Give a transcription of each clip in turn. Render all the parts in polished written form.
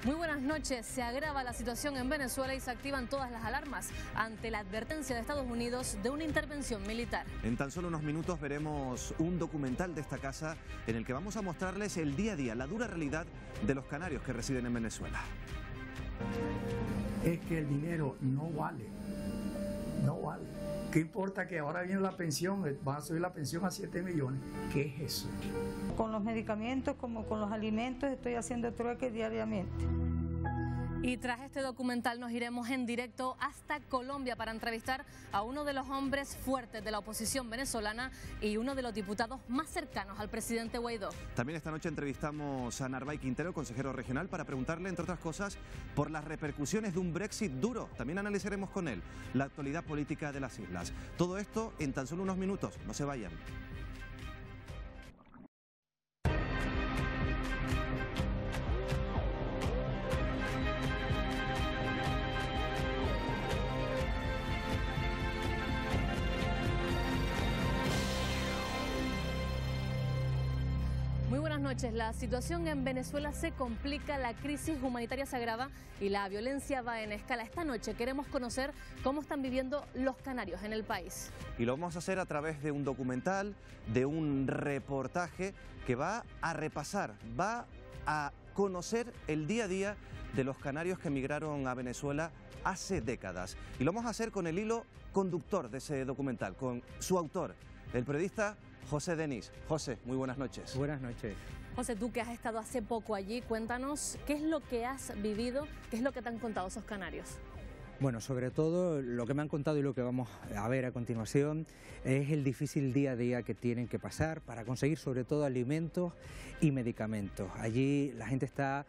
Muy buenas noches. Se agrava la situación en Venezuela y se activan todas las alarmas ante la advertencia de Estados Unidos de una intervención militar. En tan solo unos minutos veremos un documental de esta casa en el que vamos a mostrarles el día a día, la dura realidad de los canarios que residen en Venezuela. Es que el dinero no vale, no vale. ¿Qué importa que ahora viene la pensión, van a subir la pensión a 7 millones? ¿Qué es eso? Con los medicamentos como con los alimentos estoy haciendo trueque diariamente. Y tras este documental nos iremos en directo hasta Colombia para entrevistar a uno de los hombres fuertes de la oposición venezolana y uno de los diputados más cercanos al presidente Guaidó. También esta noche entrevistamos a Narváez Quintero, consejero regional, para preguntarle, entre otras cosas, por las repercusiones de un Brexit duro. También analizaremos con él la actualidad política de las islas. Todo esto en tan solo unos minutos. No se vayan. Muy buenas noches. La situación en Venezuela se complica, la crisis humanitaria se agrava y la violencia va en escala. Esta noche queremos conocer cómo están viviendo los canarios en el país. Y lo vamos a hacer a través de un documental, de un reportaje que va a repasar, va a conocer el día a día de los canarios que emigraron a Venezuela hace décadas. Y lo vamos a hacer con el hilo conductor de ese documental, con su autor, el periodista José Denis. José, muy buenas noches. Buenas noches. José, tú que has estado hace poco allí, cuéntanos qué es lo que has vivido, qué es lo que te han contado esos canarios. Bueno, sobre todo lo que me han contado y lo que vamos a ver a continuación es el difícil día a día que tienen que pasar para conseguir sobre todo alimentos y medicamentos. Allí la gente está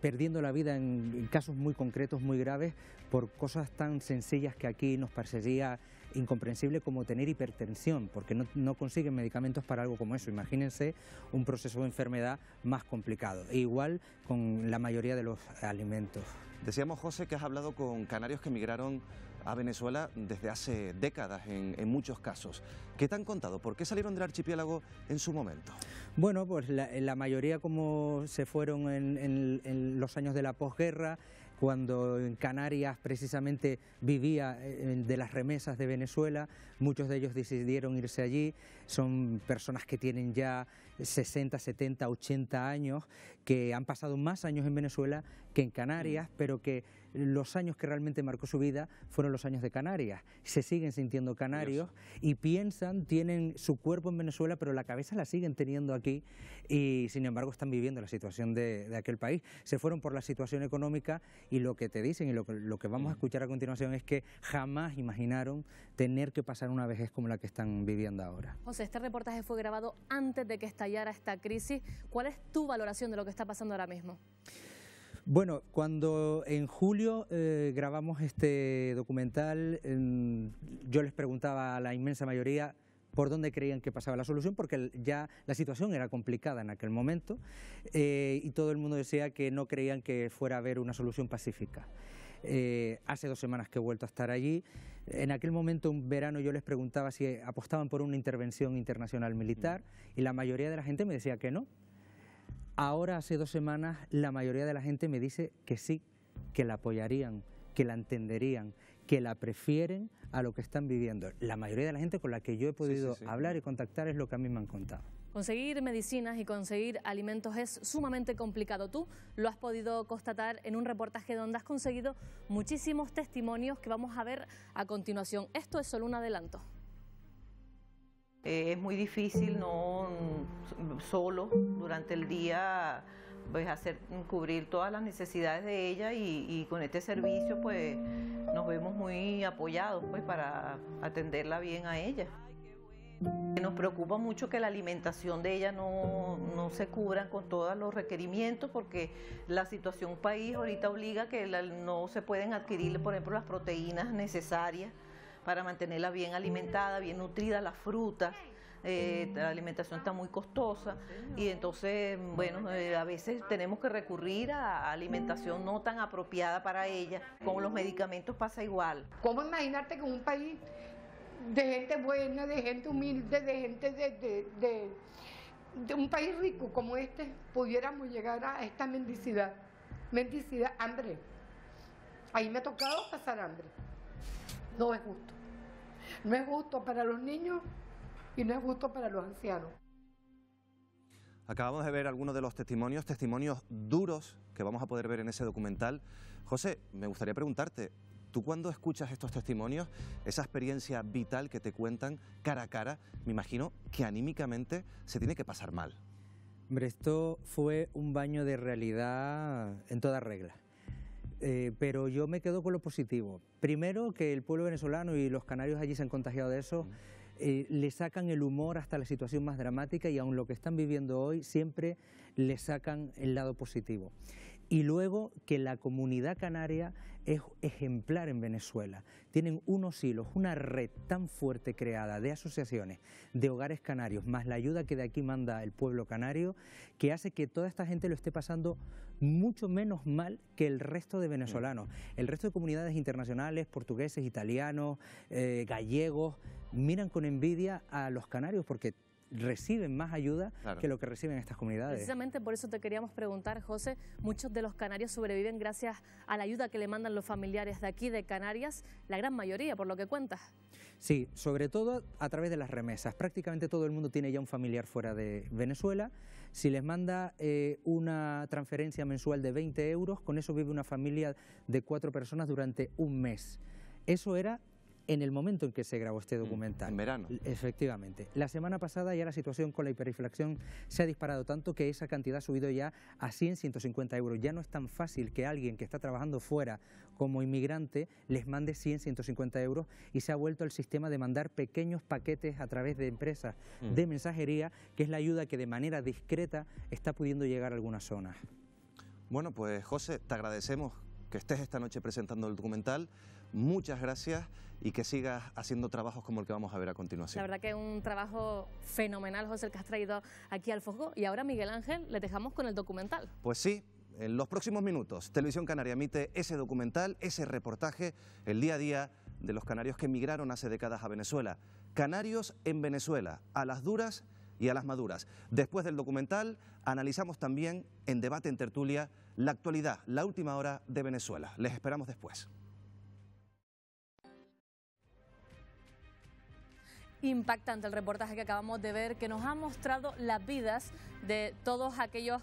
perdiendo la vida en casos muy concretos, muy graves, por cosas tan sencillas que aquí nos parecería incomprensible como tener hipertensión, porque no consiguen medicamentos para algo como eso. Imagínense un proceso de enfermedad más complicado. E igual con la mayoría de los alimentos. Decíamos, José, que has hablado con canarios que emigraron a Venezuela desde hace décadas en muchos casos. ¿Qué te han contado? ¿Por qué salieron del archipiélago en su momento? Bueno, pues la mayoría como se fueron en los años de la posguerra, cuando en Canarias precisamente vivía de las remesas de Venezuela, muchos de ellos decidieron irse allí. Son personas que tienen ya 60, 70, 80 años, que han pasado más años en Venezuela que en Canarias, pero que los años que realmente marcó su vida fueron los años de Canarias. Se siguen sintiendo canarios y piensan, tienen su cuerpo en Venezuela, pero la cabeza la siguen teniendo aquí y sin embargo están viviendo la situación de aquel país. Se fueron por la situación económica y lo que te dicen y lo que vamos a escuchar a continuación es que jamás imaginaron tener que pasar una vejez como la que están viviendo ahora. José, este reportaje fue grabado antes de que estallara esta crisis. ¿Cuál es tu valoración de lo que está pasando ahora mismo? Bueno, cuando en julio grabamos este documental, yo les preguntaba a la inmensa mayoría por dónde creían que pasaba la solución, porque ya la situación era complicada en aquel momento y todo el mundo decía que no creían que fuera a haber una solución pacífica. Hace 2 semanas que he vuelto a estar allí. En aquel momento, un verano, yo les preguntaba si apostaban por una intervención internacional militar y la mayoría de la gente me decía que no. Ahora, hace 2 semanas, la mayoría de la gente me dice que sí, que la apoyarían, que la entenderían, que la prefieren a lo que están viviendo. La mayoría de la gente con la que yo he podido hablar y contactar es lo que a mí me han contado. Conseguir medicinas y conseguir alimentos es sumamente complicado. Tú lo has podido constatar en un reportaje donde has conseguido muchísimos testimonios que vamos a ver a continuación. Esto es solo un adelanto. Es muy difícil no solo durante el día pues cubrir todas las necesidades de ella y con este servicio pues nos vemos muy apoyados pues para atenderla bien a ella. Nos preocupa mucho que la alimentación de ella no se cubra con todos los requerimientos porque la situación país ahorita obliga a que no se pueden adquirir, por ejemplo, las proteínas necesarias para mantenerla bien alimentada, bien nutrida, las frutas. La alimentación está muy costosa y entonces, bueno, a veces tenemos que recurrir a alimentación no tan apropiada para ella. Con los medicamentos pasa igual. ¿Cómo imaginarte que un país de gente buena, de gente humilde, de gente de un país rico como este, pudiéramos llegar a esta mendicidad? mendicidad, hambre. Ahí me ha tocado pasar hambre. No es justo. No es justo para los niños y no es justo para los ancianos. Acabamos de ver algunos de los testimonios duros que vamos a poder ver en ese documental. José, me gustaría preguntarte, tú cuando escuchas estos testimonios, esa experiencia vital que te cuentan cara a cara, me imagino que anímicamente se tiene que pasar mal. Hombre, esto fue un baño de realidad en toda regla. Pero yo me quedo con lo positivo. Primero, que el pueblo venezolano y los canarios allí se han contagiado de eso, le sacan el humor hasta la situación más dramática y aun lo que están viviendo hoy siempre le sacan el lado positivo. Y luego que la comunidad canaria es ejemplar en Venezuela. Tienen unos hilos, una red tan fuerte creada de asociaciones, de hogares canarios, más la ayuda que de aquí manda el pueblo canario, que hace que toda esta gente lo esté pasando mucho menos mal que el resto de venezolanos. El resto de comunidades internacionales, portugueses, italianos, gallegos, miran con envidia a los canarios porque reciben más ayuda que lo que reciben estas comunidades. Precisamente por eso te queríamos preguntar, José, muchos de los canarios sobreviven gracias a la ayuda que le mandan los familiares de aquí, de Canarias, la gran mayoría, por lo que cuentas. Sí, sobre todo a través de las remesas. Prácticamente todo el mundo tiene ya un familiar fuera de Venezuela. Si les manda una transferencia mensual de 20 euros, con eso vive una familia de 4 personas durante un mes. Eso era en el momento en que se grabó este documental. En verano. Efectivamente. La semana pasada ya la situación con la hiperinflación se ha disparado tanto que esa cantidad ha subido ya a 100, 150 euros. Ya no es tan fácil que alguien que está trabajando fuera como inmigrante les mande 100, 150 euros y se ha vuelto el sistema de mandar pequeños paquetes a través de empresas de mensajería, que es la ayuda que de manera discreta está pudiendo llegar a algunas zonas. Bueno, pues José, te agradecemos que estés esta noche presentando el documental. Muchas gracias y que sigas haciendo trabajos como el que vamos a ver a continuación. La verdad que es un trabajo fenomenal, José, el que has traído aquí al foco. Y ahora, Miguel Ángel, le dejamos con el documental. Pues sí, en los próximos minutos, Televisión Canaria emite ese documental, ese reportaje, el día a día de los canarios que emigraron hace décadas a Venezuela. Canarios en Venezuela, a las duras y a las maduras. Después del documental, analizamos también en debate en tertulia la actualidad, la última hora de Venezuela. Les esperamos después. Impactante el reportaje que acabamos de ver, que nos ha mostrado las vidas de todos aquellos...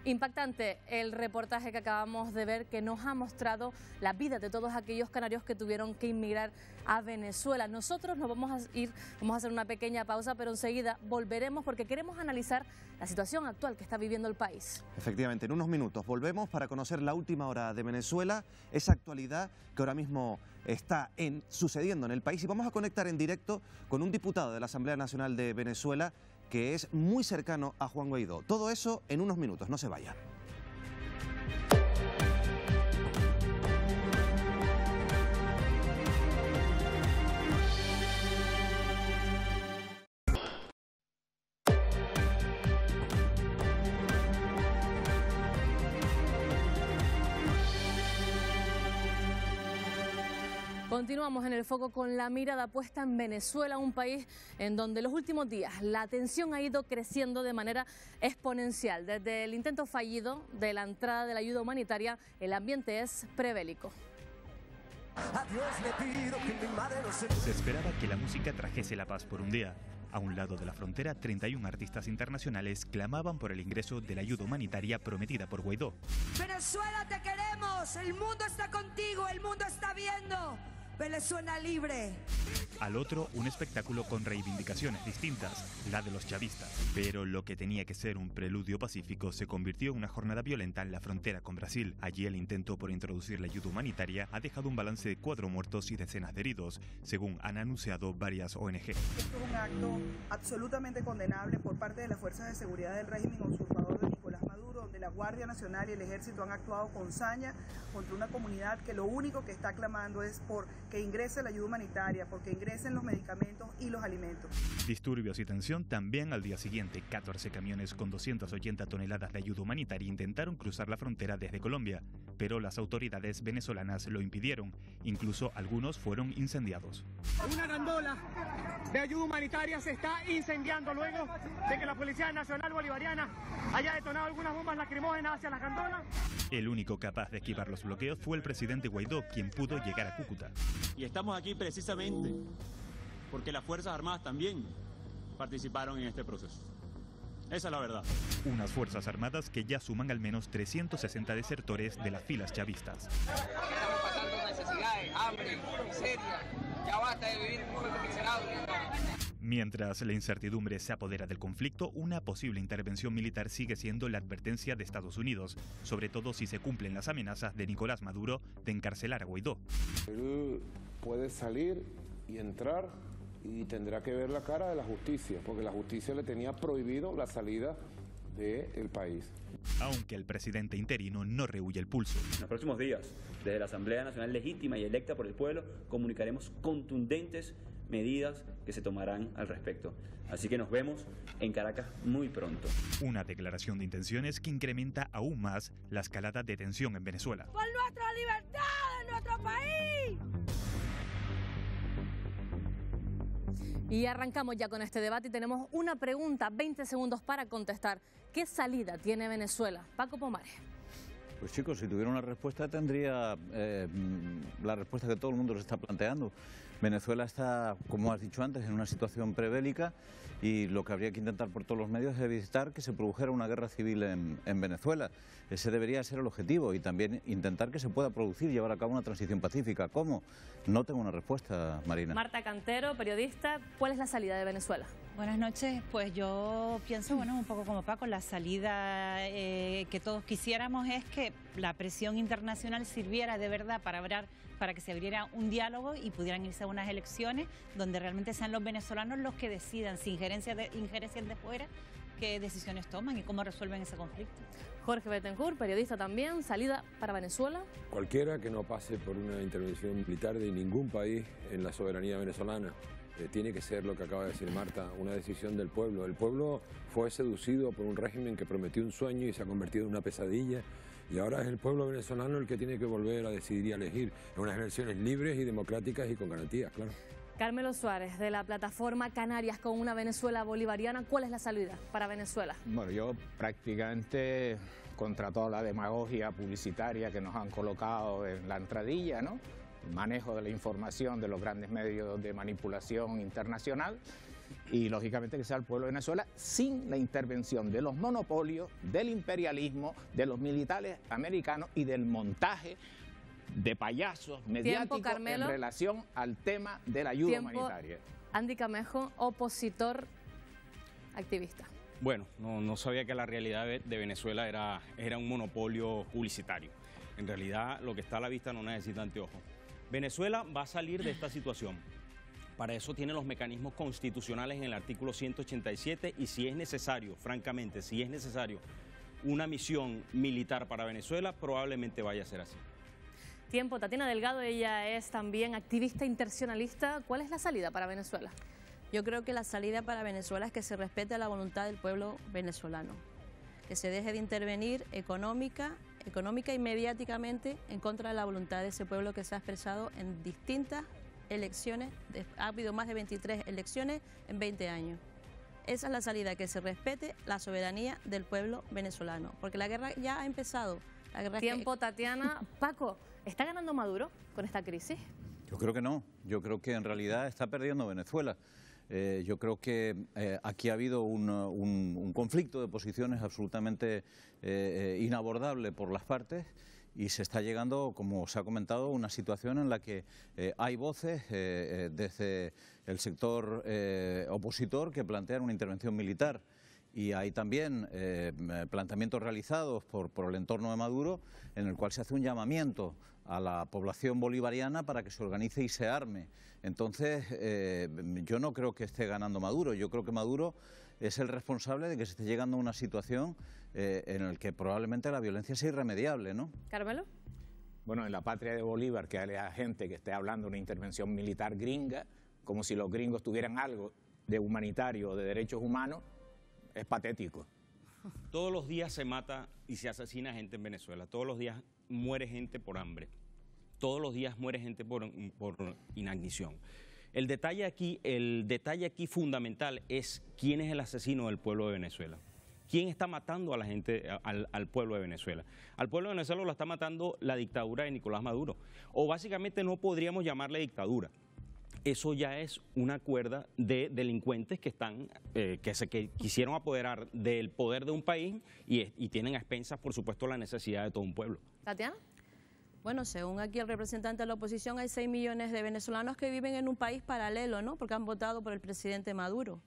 Impactante el reportaje que acabamos de ver, que nos ha mostrado las vidas de todos aquellos canarios que tuvieron que inmigrar a Venezuela. Nosotros nos vamos a hacer una pequeña pausa, pero enseguida volveremos porque queremos analizar la situación actual que está viviendo el país. Efectivamente, en unos minutos volvemos para conocer la última hora de Venezuela, esa actualidad que ahora mismo está sucediendo en el país, y vamos a conectar en directo con un diputado de la Asamblea Nacional de Venezuela que es muy cercano a Juan Guaidó. Todo eso en unos minutos, no se vayan. Continuamos en el foco con la mirada puesta en Venezuela, un país en donde los últimos días la tensión ha ido creciendo de manera exponencial. Desde el intento fallido de la entrada de la ayuda humanitaria, el ambiente es prebélico. Se esperaba que la música trajese la paz por un día. A un lado de la frontera, 31 artistas internacionales clamaban por el ingreso de la ayuda humanitaria prometida por Guaidó. Venezuela, te queremos, el mundo está contigo, el mundo está viendo. Venezuela libre. Al otro, un espectáculo con reivindicaciones distintas, la de los chavistas. Pero lo que tenía que ser un preludio pacífico se convirtió en una jornada violenta en la frontera con Brasil. Allí el intento por introducir la ayuda humanitaria ha dejado un balance de 4 muertos y decenas de heridos, según han anunciado varias ONG. Esto es un acto absolutamente condenable por parte de las fuerzas de seguridad del régimen usurpador de Nicolás Maduro, donde la Guardia Nacional y el Ejército han actuado con saña contra una comunidad que lo único que está clamando es por que ingrese la ayuda humanitaria, porque ingresen los medicamentos y los alimentos. Disturbios y tensión también al día siguiente. 14 camiones con 280 toneladas de ayuda humanitaria intentaron cruzar la frontera desde Colombia, pero las autoridades venezolanas lo impidieron. Incluso algunos fueron incendiados. Una gandola de ayuda humanitaria se está incendiando luego de que la Policía Nacional Bolivariana haya detonado algunas bombas lacrimógenas lacrimógenas hacia las gandolas. El único capaz de esquivar los bloqueos fue el presidente Guaidó, quien pudo llegar a Cúcuta. Y estamos aquí precisamente porque las Fuerzas Armadas también participaron en este proceso. Esa es la verdad. Unas Fuerzas Armadas que ya suman al menos 360 desertores de las filas chavistas. Estamos pasando necesidades, hambre, miseria. Ya basta de vivir muy miserables. Mientras la incertidumbre se apodera del conflicto, una posible intervención militar sigue siendo la advertencia de Estados Unidos, sobre todo si se cumplen las amenazas de Nicolás Maduro de encarcelar a Guaidó. Él puede salir y entrar y tendrá que ver la cara de la justicia, porque la justicia le tenía prohibido la salida del país. Aunque el presidente interino no rehúye el pulso. En los próximos días, desde la Asamblea Nacional legítima y electa por el pueblo, comunicaremos contundentes medidas que se tomarán al respecto. Así que nos vemos en Caracas muy pronto. Una declaración de intenciones que incrementa aún más la escalada de tensión en Venezuela. ¡Por nuestra libertad en nuestro país! Y arrancamos ya con este debate y tenemos una pregunta, 20 segundos para contestar. ¿Qué salida tiene Venezuela? Paco Pomares. Pues chicos, si tuviera una respuesta tendría la respuesta que todo el mundo se está planteando. Venezuela está, como has dicho antes, en una situación prebélica y lo que habría que intentar por todos los medios es evitar que se produjera una guerra civil en Venezuela. Ese debería ser el objetivo y también intentar que se pueda producir y llevar a cabo una transición pacífica. ¿Cómo? No tengo una respuesta, Marina. Marta Cantero, periodista, ¿cuál es la salida de Venezuela? Buenas noches, pues yo pienso, bueno, un poco como Paco, la salida que todos quisiéramos es que la presión internacional sirviera de verdad para que se abriera un diálogo y pudieran irse a unas elecciones donde realmente sean los venezolanos los que decidan, sin injerencias de fuera, qué decisiones toman y cómo resuelven ese conflicto. Jorge Bettencourt, periodista también, salida para Venezuela. Cualquiera que no pase por una intervención militar de ningún país en la soberanía venezolana. Tiene que ser lo que acaba de decir Marta, una decisión del pueblo. El pueblo fue seducido por un régimen que prometió un sueño y se ha convertido en una pesadilla. Y ahora es el pueblo venezolano el que tiene que volver a decidir y a elegir en unas elecciones libres y democráticas y con garantías, claro. Carmelo Suárez, de la plataforma Canarias con una Venezuela bolivariana, ¿cuál es la salida para Venezuela? Bueno, yo prácticamente contra toda la demagogia publicitaria que nos han colocado en la entradilla, ¿no? El manejo de la información de los grandes medios de manipulación internacional y lógicamente que sea el pueblo de Venezuela sin la intervención de los monopolios, del imperialismo, de los militares americanos y del montaje de payasos mediáticos en relación al tema de la ayuda humanitaria. Andy Camejo, opositor, activista. Bueno, no sabía que la realidad de Venezuela era un monopolio publicitario. En realidad lo que está a la vista no necesita anteojos. Venezuela va a salir de esta situación. Para eso tiene los mecanismos constitucionales en el artículo 187 y si es necesario, francamente, si es necesario una misión militar para Venezuela, probablemente vaya a ser así. Tiempo, Tatiana Delgado, ella es también activista internacionalista. ¿Cuál es la salida para Venezuela? Yo creo que la salida para Venezuela es que se respete la voluntad del pueblo venezolano, que se deje de intervenir económica y mediáticamente en contra de la voluntad de ese pueblo que se ha expresado en distintas elecciones. Ha habido más de 23 elecciones en 20 años. Esa es la salida, que se respete la soberanía del pueblo venezolano, porque la guerra ya ha empezado. Tiempo, Tatiana. Paco, ¿está ganando Maduro con esta crisis? Yo creo que no. Yo creo que en realidad está perdiendo Venezuela. Yo creo que aquí ha habido un conflicto de posiciones absolutamente inabordable por las partes y se está llegando, como se ha comentado, a una situación en la que hay voces desde el sector opositor que plantean una intervención militar y hay también planteamientos realizados por el entorno de Maduro en el cual se hace un llamamiento a la población bolivariana para que se organice y se arme. Entonces, yo no creo que esté ganando Maduro, yo creo que Maduro es el responsable de que se esté llegando a una situación en la que probablemente la violencia sea irremediable, ¿no? Carmelo. Bueno, en la patria de Bolívar, que haya gente que esté hablando de una intervención militar gringa, como si los gringos tuvieran algo de humanitario o de derechos humanos, es patético. Todos los días se mata y se asesina gente en Venezuela, todos los días muere gente por hambre, todos los días muere gente por inanición. El detalle aquí fundamental es quién es el asesino del pueblo de Venezuela. ¿quién está matando a la gente, al pueblo de Venezuela? Al pueblo de Venezuela lo está matando la dictadura de Nicolás Maduro, o básicamente no podríamos llamarle dictadura. Eso ya es una cuerda de delincuentes que que quisieron apoderar del poder de un país y tienen a expensas, por supuesto, la necesidad de todo un pueblo. ¿Tatiana? Bueno, según aquí el representante de la oposición, hay 6 millones de venezolanos que viven en un país paralelo, ¿no? Porque han votado por el presidente Maduro.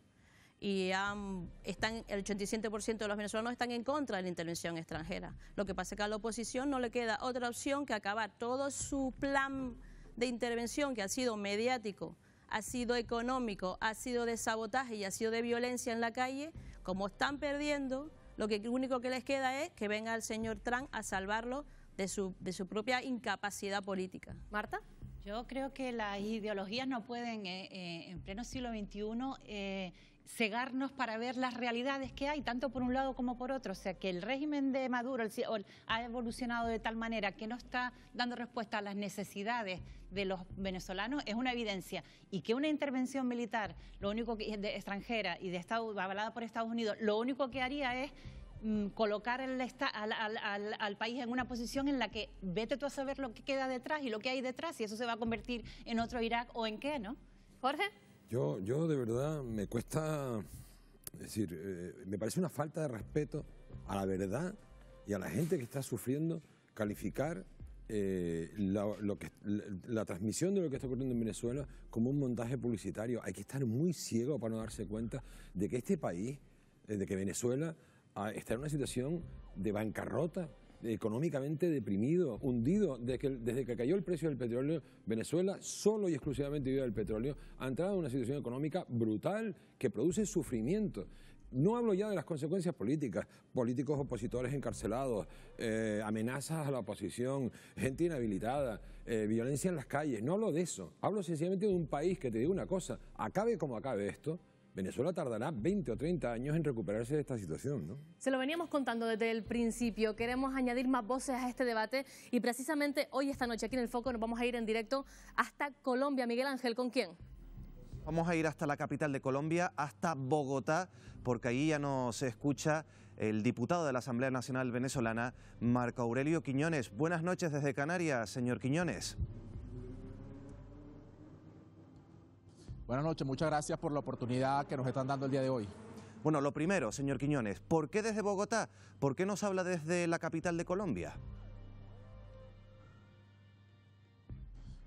Y el 87% de los venezolanos están en contra de la intervención extranjera. Lo que pasa es que a la oposición no le queda otra opción que acabar todo su plan de intervención, que ha sido mediático, ha sido económico, ha sido de sabotaje y ha sido de violencia en la calle. Como están perdiendo, lo único que les queda es que venga el señor Trump a salvarlo de su propia incapacidad política. ¿Marta? Yo creo que las ideologías no pueden, en pleno siglo XXI, cegarnos para ver las realidades que hay, tanto por un lado como por otro. O sea, que el régimen de Maduro ha evolucionado de tal manera que no está dando respuesta a las necesidades de los venezolanos es una evidencia. Y que una intervención militar, lo único que extranjera y de Estado, avalada por Estados Unidos, lo único que haría es colocar al país en una posición en la que vete tú a saber lo que queda detrás y lo que hay detrás, y eso se va a convertir en otro Irak o en qué, ¿no? Jorge. Yo de verdad me cuesta, es decir, me parece una falta de respeto a la verdad y a la gente que está sufriendo calificar la transmisión de lo que está ocurriendo en Venezuela como un montaje publicitario. Hay que estar muy ciego para no darse cuenta de que este país, de que Venezuela está en una situación de bancarrota, económicamente deprimido, hundido. Desde que cayó el precio del petróleo, Venezuela, solo y exclusivamente debido al petróleo, ha entrado en una situación económica brutal que produce sufrimiento. No hablo ya de las consecuencias políticas, políticos opositores encarcelados, amenazas a la oposición, gente inhabilitada, violencia en las calles. No hablo de eso, hablo sencillamente de un país que, te digo una cosa, acabe como acabe esto, Venezuela tardará 20 o 30 años en recuperarse de esta situación, ¿no? Se lo veníamos contando desde el principio. Queremos añadir más voces a este debate y precisamente hoy, esta noche, aquí en El Foco, nos vamos a ir en directo hasta Colombia. Miguel Ángel, ¿con quién? Vamos a ir hasta la capital de Colombia, hasta Bogotá, porque ahí ya nos escucha el diputado de la Asamblea Nacional Venezolana, Marco Aurelio Quiñones. Buenas noches desde Canarias, señor Quiñones. Buenas noches, muchas gracias por la oportunidad que nos están dando el día de hoy. Bueno, lo primero, señor Quiñones, ¿por qué desde Bogotá? ¿Por qué nos habla desde la capital de Colombia?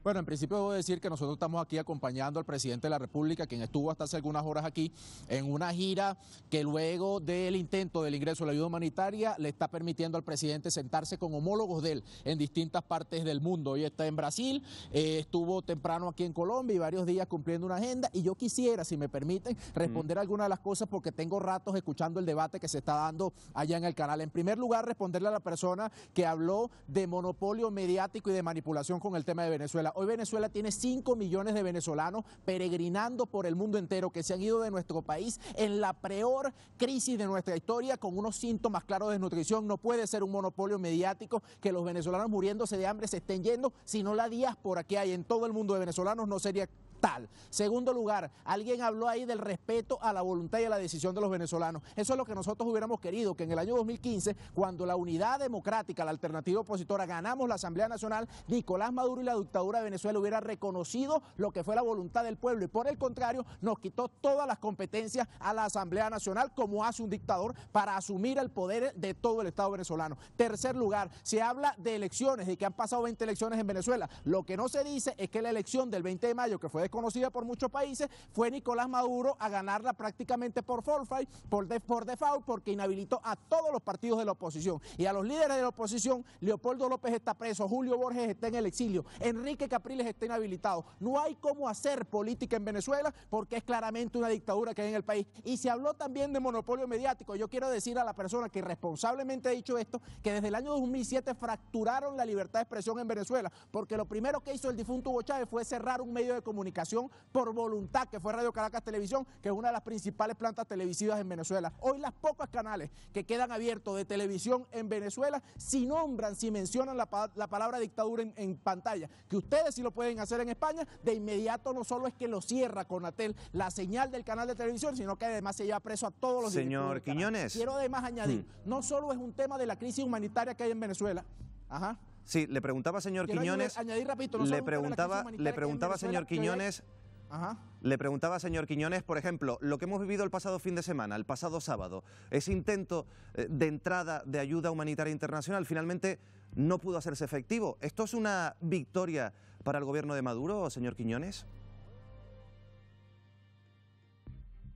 Bueno, en principio debo decir que nosotros estamos aquí acompañando al presidente de la República, quien estuvo hasta hace algunas horas aquí en una gira que luego del intento del ingreso de la ayuda humanitaria le está permitiendo al presidente sentarse con homólogos de él en distintas partes del mundo. Hoy está en Brasil, estuvo temprano aquí en Colombia y varios días cumpliendo una agenda, y yo quisiera, si me permiten, responder algunas de las cosas porque tengo ratos escuchando el debate que se está dando allá en el canal. En primer lugar, responderle a la persona que habló de monopolio mediático y de manipulación con el tema de Venezuela. Hoy Venezuela tiene 5 millones de venezolanos peregrinando por el mundo entero, que se han ido de nuestro país en la peor crisis de nuestra historia, con unos síntomas claros de desnutrición. No puede ser un monopolio mediático que los venezolanos muriéndose de hambre se estén yendo, sino la diáspora que hay en todo el mundo de venezolanos no sería tal. Segundo lugar, alguien habló ahí del respeto a la voluntad y a la decisión de los venezolanos. Eso es lo que nosotros hubiéramos querido, que en el año 2015, cuando la Unidad Democrática, la alternativa opositora, ganamos la Asamblea Nacional, Nicolás Maduro y la dictadura de Venezuela hubiera reconocido lo que fue la voluntad del pueblo, y por el contrario nos quitó todas las competencias a la Asamblea Nacional, como hace un dictador, para asumir el poder de todo el Estado venezolano. Tercer lugar, se habla de elecciones, de que han pasado 20 elecciones en Venezuela. Lo que no se dice es que la elección del 20 de mayo, que fue desconocida por muchos países, fue Nicolás Maduro a ganarla prácticamente por forfait, por default, porque inhabilitó a todos los partidos de la oposición y a los líderes de la oposición. Leopoldo López está preso, Julio Borges está en el exilio, Enrique Capriles está inhabilitado. No hay cómo hacer política en Venezuela porque es claramente una dictadura que hay en el país. Y se habló también de monopolio mediático. Yo quiero decir a la persona que irresponsablemente ha dicho esto, que desde el año 2007 fracturaron la libertad de expresión en Venezuela, porque lo primero que hizo el difunto Hugo Chávez fue cerrar un medio de comunicación comunicación por voluntad, que fue Radio Caracas Televisión, que es una de las principales plantas televisivas en Venezuela. Hoy las pocos canales que quedan abiertos de televisión en Venezuela, si nombran, si mencionan la palabra dictadura en pantalla, que ustedes sí lo pueden hacer en España, de inmediato no solo es que lo cierra Conatel la señal del canal de televisión, sino que además se lleva preso a todos los Señor Quiñones. Quiero además añadir, no solo es un tema de la crisis humanitaria que hay en Venezuela. Ajá. Sí, le preguntaba, señor Quiñones. Añadir rapidito, le preguntaba, señor Quiñones. Ajá. Le preguntaba, señor Quiñones, por ejemplo, lo que hemos vivido el pasado fin de semana, el pasado sábado, ese intento de entrada de ayuda humanitaria internacional finalmente no pudo hacerse efectivo. ¿Esto es una victoria para el gobierno de Maduro, señor Quiñones?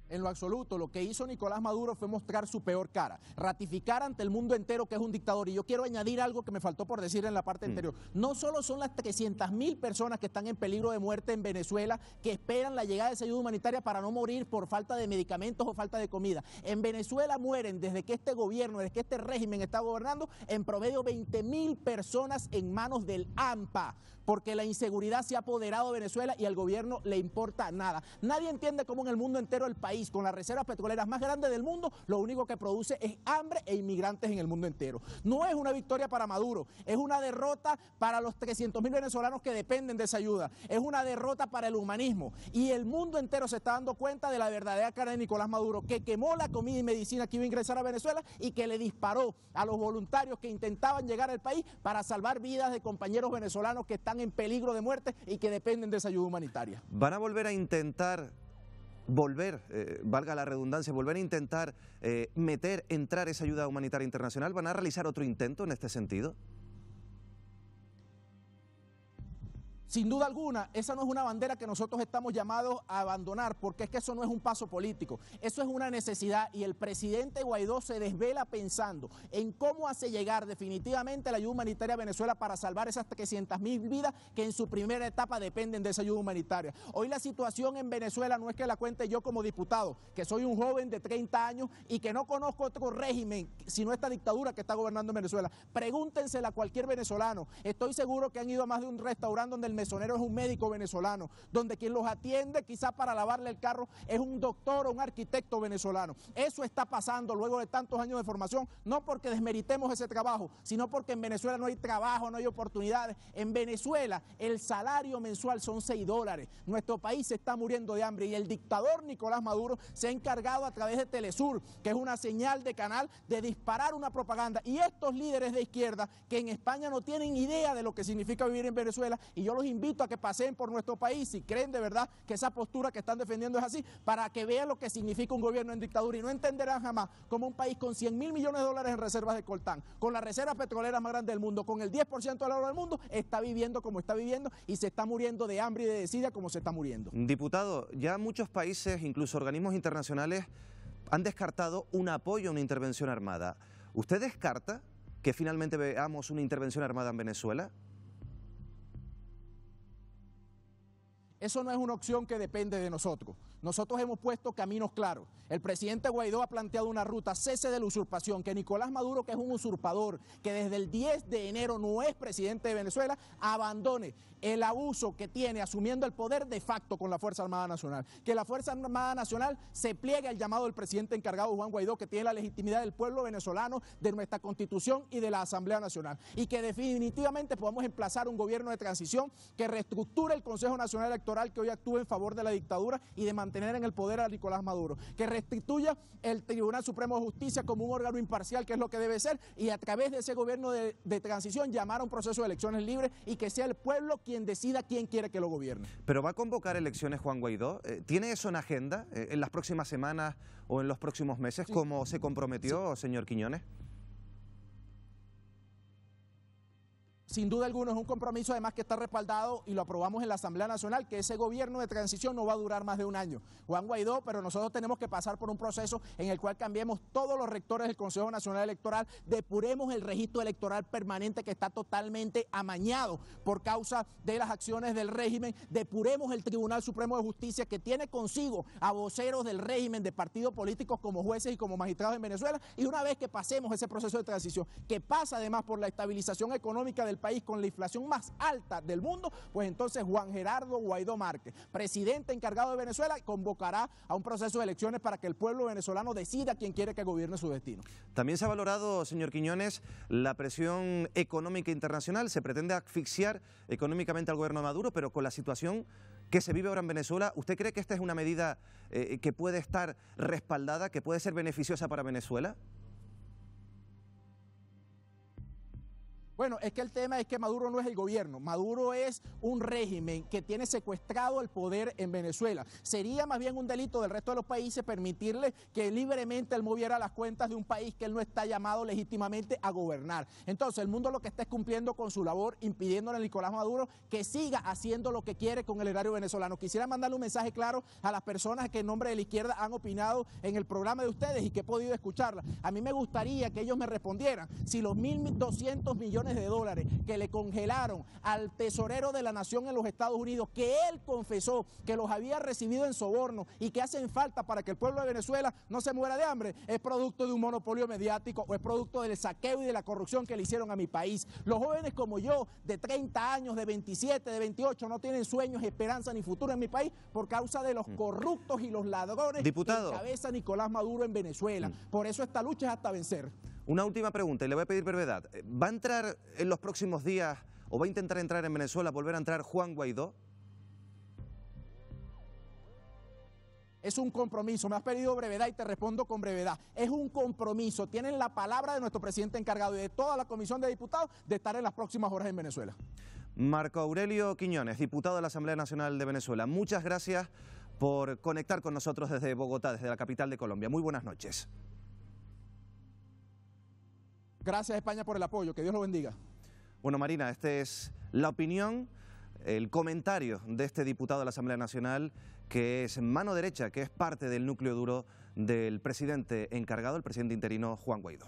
En lo absoluto, lo que hizo Nicolás Maduro fue mostrar su peor cara, ratificar ante el mundo entero que es un dictador. Y yo quiero añadir algo que me faltó por decir en la parte anterior. No solo son las 300.000 personas que están en peligro de muerte en Venezuela, que esperan la llegada de esa ayuda humanitaria para no morir por falta de medicamentos o falta de comida. En Venezuela mueren, desde que este gobierno, desde que este régimen está gobernando, en promedio 20.000 personas en manos del AMPA, porque la inseguridad se ha apoderado de Venezuela y al gobierno le importa nada. Nadie entiende cómo en el mundo entero el país, con las reservas petroleras más grandes del mundo, lo único que produce es hambre e inmigrantes en el mundo entero. No es una victoria para Maduro, es una derrota para los 300.000 venezolanos que dependen de esa ayuda, es una derrota para el humanismo. Y el mundo entero se está dando cuenta de la verdadera cara de Nicolás Maduro, que quemó la comida y medicina que iba a ingresar a Venezuela y que le disparó a los voluntarios que intentaban llegar al país para salvar vidas de compañeros venezolanos que están en peligro de muerte y que dependen de esa ayuda humanitaria. ¿Van a volver a intentar, valga la redundancia, volver a intentar entrar esa ayuda humanitaria internacional? ¿Van a realizar otro intento en este sentido? Sin duda alguna, esa no es una bandera que nosotros estamos llamados a abandonar, porque es que eso no es un paso político, eso es una necesidad, y el presidente Guaidó se desvela pensando en cómo hace llegar definitivamente la ayuda humanitaria a Venezuela para salvar esas 300.000 vidas que en su primera etapa dependen de esa ayuda humanitaria. Hoy la situación en Venezuela no es que la cuente yo como diputado, que soy un joven de 30 años y que no conozco otro régimen, sino esta dictadura que está gobernando en Venezuela. Pregúntensela a cualquier venezolano. Estoy seguro que han ido a más de un restaurante donde el mesonero es un médico venezolano, donde quien los atiende quizás para lavarle el carro es un doctor o un arquitecto venezolano. Eso está pasando luego de tantos años de formación, no porque desmeritemos ese trabajo, sino porque en Venezuela no hay trabajo, no hay oportunidades. En Venezuela el salario mensual son $6. Nuestro país se está muriendo de hambre y el dictador Nicolás Maduro se ha encargado a través de Telesur, que es una señal de canal, de disparar una propaganda. Y estos líderes de izquierda que en España no tienen idea de lo que significa vivir en Venezuela, y yo los invito a que paseen por nuestro país si creen de verdad que esa postura que están defendiendo es así, para que vean lo que significa un gobierno en dictadura, y no entenderán jamás cómo un país con $100.000 millones en reservas de coltán, con la reserva petrolera más grande del mundo, con el 10% del oro del mundo, está viviendo como está viviendo y se está muriendo de hambre y de desidia como se está muriendo. Diputado, ya muchos países, incluso organismos internacionales, han descartado un apoyo a una intervención armada. ¿Usted descarta que finalmente veamos una intervención armada en Venezuela? Eso no es una opción que depende de nosotros. Nosotros hemos puesto caminos claros. El presidente Guaidó ha planteado una ruta, cese de la usurpación, que Nicolás Maduro, que es un usurpador, que desde el 10 de enero no es presidente de Venezuela, abandone el abuso que tiene asumiendo el poder de facto con la Fuerza Armada Nacional. Que la Fuerza Armada Nacional se pliegue al llamado del presidente encargado Juan Guaidó, que tiene la legitimidad del pueblo venezolano, de nuestra Constitución y de la Asamblea Nacional. Y que definitivamente podamos emplazar un gobierno de transición que reestructure el Consejo Nacional Electoral, que hoy actúe en favor de la dictadura y de mantener en el poder a Nicolás Maduro. Que restituya el Tribunal Supremo de Justicia como un órgano imparcial, que es lo que debe ser, y a través de ese gobierno de transición llamar a un proceso de elecciones libres y que sea el pueblo quien decida quién quiere que lo gobierne. ¿Pero va a convocar elecciones Juan Guaidó? ¿Tiene eso en agenda en las próximas semanas o en los próximos meses, como se comprometió, señor Quiñones? Sin duda alguna es un compromiso además que está respaldado y lo aprobamos en la Asamblea Nacional, que ese gobierno de transición no va a durar más de un año. Juan Guaidó, pero nosotros tenemos que pasar por un proceso en el cual cambiemos todos los rectores del Consejo Nacional Electoral, depuremos el registro electoral permanente que está totalmente amañado por causa de las acciones del régimen, depuremos el Tribunal Supremo de Justicia, que tiene consigo a voceros del régimen, de partidos políticos como jueces y como magistrados en Venezuela, y una vez que pasemos ese proceso de transición, que pasa además por la estabilización económica del país con la inflación más alta del mundo, pues entonces Juan Gerardo Guaidó Márquez, presidente encargado de Venezuela, convocará a un proceso de elecciones para que el pueblo venezolano decida quién quiere que gobierne su destino. También se ha valorado, señor Quiñones, la presión económica internacional. Se pretende asfixiar económicamente al gobierno de Maduro, pero con la situación que se vive ahora en Venezuela, ¿usted cree que esta es una medida que puede estar respaldada, que puede ser beneficiosa para Venezuela? Bueno, es que el tema es que Maduro no es el gobierno, Maduro es un régimen que tiene secuestrado el poder en Venezuela. Sería más bien un delito del resto de los países permitirle que libremente él moviera las cuentas de un país que él no está llamado legítimamente a gobernar. Entonces el mundo lo que está es cumpliendo con su labor, impidiéndole a Nicolás Maduro que siga haciendo lo que quiere con el erario venezolano. Quisiera mandarle un mensaje claro a las personas que en nombre de la izquierda han opinado en el programa de ustedes y que he podido escucharla. A mí me gustaría que ellos me respondieran si los 1.200 millones de dólares que le congelaron al tesorero de la nación en los Estados Unidos, que él confesó que los había recibido en soborno y que hacen falta para que el pueblo de Venezuela no se muera de hambre, es producto de un monopolio mediático o es producto del saqueo y de la corrupción que le hicieron a mi país. Los jóvenes como yo, de 30 años, de 27, de 28, no tienen sueños, esperanza ni futuro en mi país por causa de los corruptos y los ladrones que encabeza Nicolás Maduro en Venezuela. Por eso esta lucha es hasta vencer. Una última pregunta y le voy a pedir brevedad. ¿Va a entrar en los próximos días o va a intentar entrar en Venezuela, volver a entrar Juan Guaidó? Es un compromiso, me has pedido brevedad y te respondo con brevedad. Es un compromiso, tienen la palabra de nuestro presidente encargado y de toda la comisión de diputados de estar en las próximas horas en Venezuela. Marco Aurelio Quiñones, diputado de la Asamblea Nacional de Venezuela, muchas gracias por conectar con nosotros desde Bogotá, desde la capital de Colombia. Muy buenas noches. Gracias España por el apoyo, que Dios lo bendiga. Bueno, Marina, esta es la opinión, el comentario de este diputado de la Asamblea Nacional, que es mano derecha, que es parte del núcleo duro del presidente encargado, el presidente interino Juan Guaidó.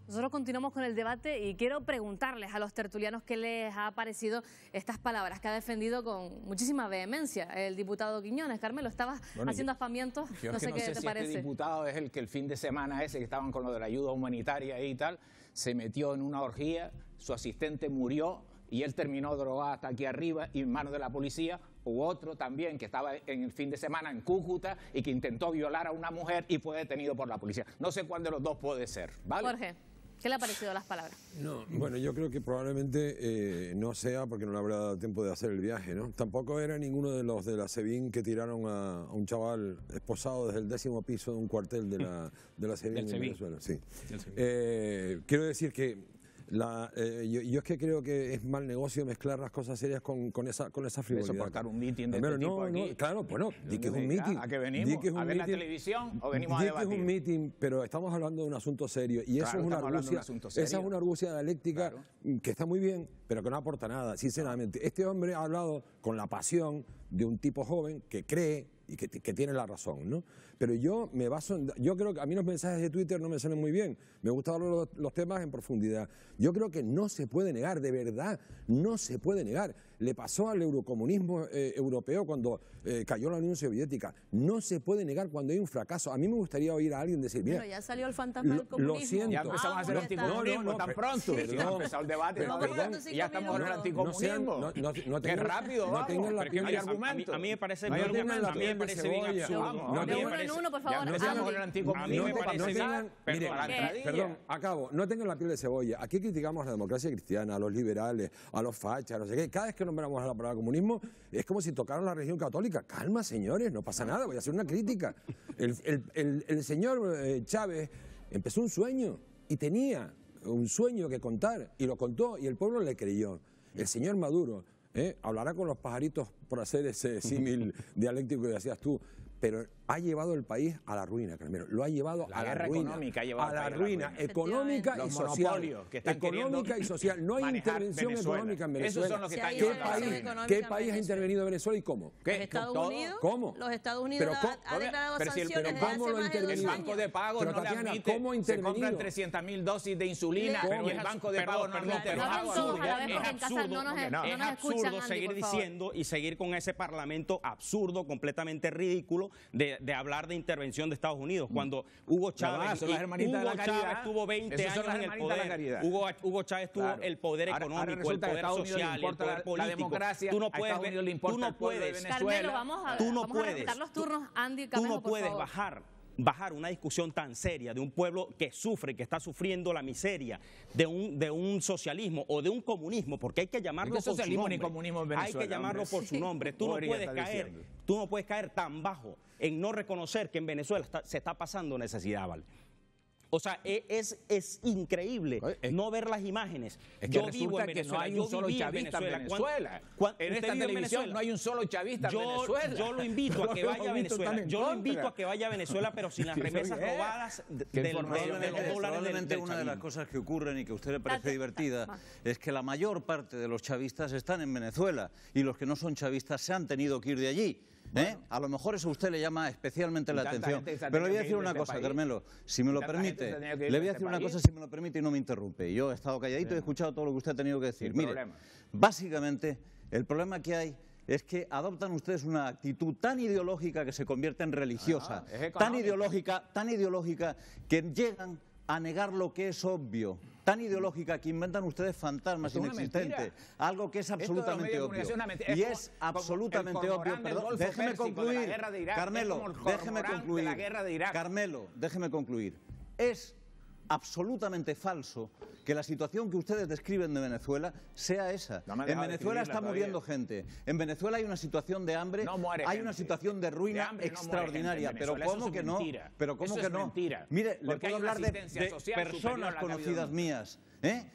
Nosotros continuamos con el debate y quiero preguntarles a los tertulianos qué les ha parecido estas palabras que ha defendido con muchísima vehemencia el diputado Quiñones. Carmelo, estabas haciendo aspavientos, no sé qué te parece. Este diputado es el que el fin de semana ese que estaban con lo de la ayuda humanitaria y tal, se metió en una orgía, su asistente murió y él terminó drogado hasta aquí arriba y en manos de la policía. Hubo otro también que estaba en el fin de semana en Cúcuta y que intentó violar a una mujer y fue detenido por la policía. No sé cuál de los dos puede ser, ¿vale? Jorge, ¿qué le ha parecido las palabras? No, bueno, yo creo que probablemente no sea porque no le habrá dado tiempo de hacer el viaje, ¿no? Tampoco era ninguno de los de la SEBIN que tiraron a un chaval esposado desde el 10º piso de un cuartel de la SEBIN en Venezuela. Sí. Quiero decir que yo es que creo que es mal negocio mezclar las cosas serias con esa frivolidad. Soportar un mitin de este tipo aquí. Claro, bueno, di que es un mitin. ¿A qué venimos? ¿A ver la televisión o venimos a debatir? Di que es un mitin, pero estamos hablando de un asunto serio y eso es una argucia, esa es una argucia dialéctica que está muy bien, pero que no aporta nada, sinceramente. Este hombre ha hablado con la pasión de un tipo joven que cree y que tiene la razón, ¿no? Pero yo me baso yo creo que a mí los mensajes de Twitter no me salen muy bien, me gusta hablar los temas en profundidad. Yo creo que no se puede negar, de verdad, no se puede negar. Le pasó al eurocomunismo europeo cuando cayó la Unión Soviética. No se puede negar cuando hay un fracaso. A mí me gustaría oír a alguien decir, mira, pero ya salió el fantasma del comunismo. Lo siento. Ya empezamos a hacer anticomunismo tan pronto. Perdón, ya empezó el debate. Ya estamos en el anticomunismo. Qué rápido, no tengan la piel hay argumentos. A mí me parece bien absurdo. Perdón, acabo. No tengan la piel de cebolla. Aquí criticamos a la democracia cristiana, a los liberales, a los fachas, no sé qué. Cada vez que nombramos a la palabra comunismo es como si tocaran la religión católica. Calma, señores, no pasa nada, voy a hacer una crítica. El señor Chávez empezó un sueño y tenía un sueño que contar y lo contó y el pueblo le creyó. El señor Maduro hablará con los pajaritos por hacer ese símil dialéctico que decías tú, pero ha llevado el país a la ruina, Carmelo. Lo ha llevado a la ruina. A la ruina económica y social. Económica y social. No hay intervención económica en Venezuela. Esos son los que están ¿Qué país ha intervenido en Venezuela y cómo? Los Estados Unidos. ¿Cómo? Los Estados Unidos ha declarado sanciones pero ¿cómo lo ha intervenido? El Banco de Pago no le admite. ¿Cómo ha intervenido? Se compran 300.000 dosis de insulina y el Banco de Pago no admite. Es absurdo seguir diciendo y seguir con ese parlamento absurdo, completamente ridículo, absurdo de hablar de intervención de Estados Unidos. Cuando Hugo Chávez, Chávez tuvo 20 años en el poder, Hugo Chávez tuvo el poder económico, el poder social, el poder político. La democracia, tú no puedes, Carmelo, vamos a respetar los turnos. Andy, tú no puedes bajar una discusión tan seria de un pueblo que sufre, que está sufriendo la miseria de un socialismo o de un comunismo, porque hay que llamarlo por su nombre. Ni comunismo en Venezuela, hay que llamarlo por su nombre. Tú no puedes caer tan bajo en no reconocer que en Venezuela se está pasando necesidad, ¿vale? O sea, es increíble no ver las imágenes. Yo vivo en Venezuela, no hay un solo chavista en Venezuela. En esta televisión no hay un solo chavista en Venezuela. Yo lo invito a que vaya a Venezuela. Yo lo invito a que vaya a Venezuela, pero sin las remesas robadas de los dólares. Probablemente una de las cosas que ocurren y que a usted le parece divertida es que la mayor parte de los chavistas están en Venezuela y los que no son chavistas se han tenido que ir de allí. A lo mejor eso a usted le llama especialmente la atención. Pero le voy a decir una cosa, Carmelo, si me lo permite. Le voy a decir una cosa, si me lo permite, y no me interrumpe. Yo he estado calladito y he escuchado todo lo que usted ha tenido que decir. Mire, básicamente, el problema que hay es que adoptan ustedes una actitud tan ideológica que se convierte en religiosa, tan ideológica que llegan a negar lo que es obvio, tan ideológica que inventan ustedes fantasmas inexistentes, algo que es absolutamente obvio. Y es absolutamente obvio, perdón, déjeme concluir, Carmelo, déjeme concluir, Carmelo, déjeme concluir. Es absolutamente falso que la situación que ustedes describen de Venezuela sea esa. En Venezuela está muriendo gente. En Venezuela hay una situación de hambre, hay una situación de ruina extraordinaria. Pero ¿cómo que no? Pero ¿cómo que no? Mire, le puedo hablar de personas conocidas mías.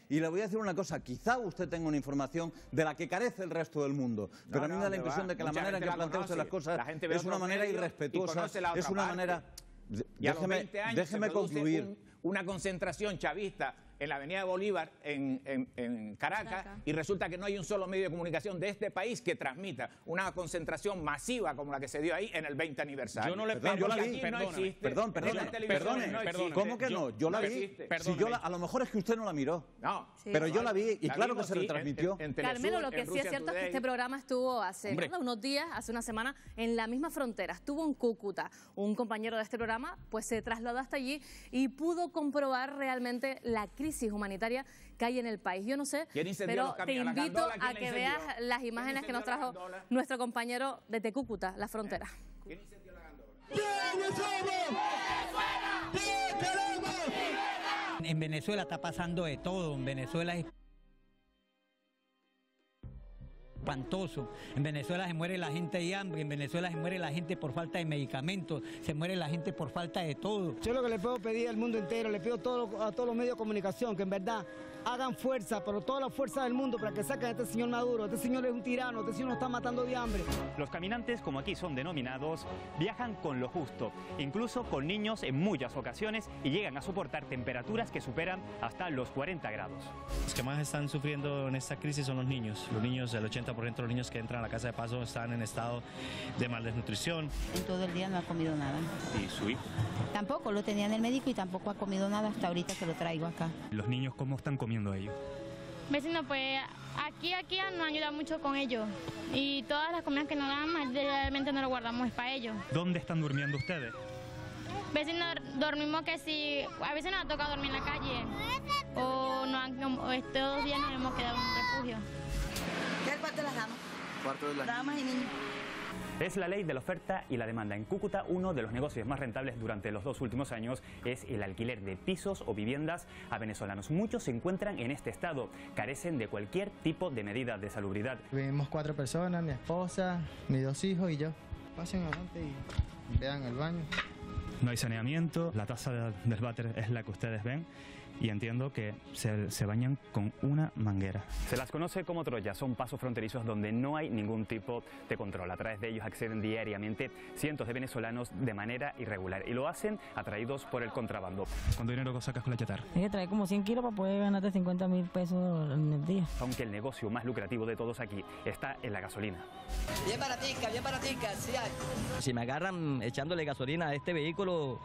Y le voy a decir una cosa, quizá usted tenga una información de la que carece el resto del mundo, pero a mí me da la impresión de que la manera en que plantea usted las cosas es una manera irrespetuosa, es una manera... Déjeme concluir. Una concentración chavista en la avenida Bolívar, en Caracas, y resulta que no hay un solo medio de comunicación de este país que transmita una concentración masiva como la que se dio ahí en el 20 aniversario. Yo no le yo la vi. Perdone. ¿Cómo que no? Yo la vi. A lo mejor es que usted no la miró. No. Pero yo la vi y claro que se retransmitió. Carmelo, lo que sí es cierto es que este programa estuvo hace unos días, hace una semana, en la misma frontera. Estuvo en Cúcuta. Un compañero de este programa pues se trasladó hasta allí y pudo comprobar realmente la crisis humanitaria que hay en el país. Yo no sé, pero te invito a que veas las imágenes que nos trajo nuestro compañero desde Cúcuta, la frontera. ¿Quién incendió la gandola? En Venezuela está pasando de todo. En Venezuela es espantoso. En Venezuela se muere la gente de hambre, en Venezuela se muere la gente por falta de medicamentos, se muere la gente por falta de todo. Yo lo que le puedo pedir al mundo entero, le pido a todos los medios de comunicación que en verdad hagan fuerza, pero toda la fuerza del mundo para que saquen a este señor Maduro. Este señor es un tirano, este señor nos está matando de hambre. Los caminantes, como aquí son denominados, viajan con lo justo, incluso con niños en muchas ocasiones, y llegan a soportar temperaturas que superan hasta los 40 grados. Los que más están sufriendo en esta crisis son los niños. Los niños, el 80% de los niños que entran a la casa de paso están en estado de malnutrición. En todo el día no ha comido nada. ¿Y su hijo? Tampoco, lo tenía en el médico y tampoco ha comido nada hasta ahorita que lo traigo acá. ¿Los niños cómo están comiendo ellos? Vecino, pues aquí nos ayuda mucho con ellos y todas las comidas que nos dan realmente no lo guardamos para ellos. ¿Dónde están durmiendo ustedes? Vecino, dormimos que si a veces nos ha tocado dormir en la calle o estos días nos hemos quedado en un refugio. ¿Qué es el cuarto de las damas? Cuarto de las damas y niños. Es la ley de la oferta y la demanda. En Cúcuta, uno de los negocios más rentables durante los 2 últimos años es el alquiler de pisos o viviendas a venezolanos. Muchos se encuentran en este estado, carecen de cualquier tipo de medida de salubridad. Vivimos 4 personas, mi esposa, mis 2 hijos y yo. Pasen adelante y vean el baño. No hay saneamiento, la taza del váter es la que ustedes ven. Y entiendo que se bañan con una manguera. Se las conoce como Troya, son pasos fronterizos donde no hay ningún tipo de control. A través de ellos acceden diariamente cientos de venezolanos de manera irregular y lo hacen atraídos por el contrabando. ¿Cuánto dinero sacas con la chatarra? Hay que traer como 100 kilos para poder ganarte 50.000 pesos en el día. Aunque el negocio más lucrativo de todos aquí está en la gasolina. Bien baratica, sí hay. Si me agarran echándole gasolina a este vehículo,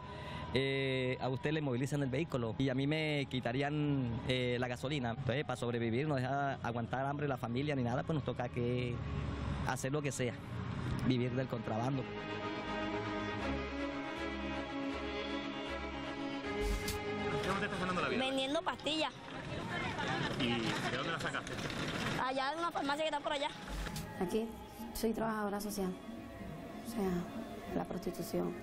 a usted le movilizan el vehículo y a mí me quitarían la gasolina. Entonces, para sobrevivir, no deja aguantar hambre la familia ni nada, pues nos toca que hacer lo que sea, vivir del contrabando. estás ganando la vida? Vendiendo pastillas. ¿Y de dónde la sacaste? Allá en una farmacia que está por allá. Aquí soy trabajadora social, o sea, la prostitución.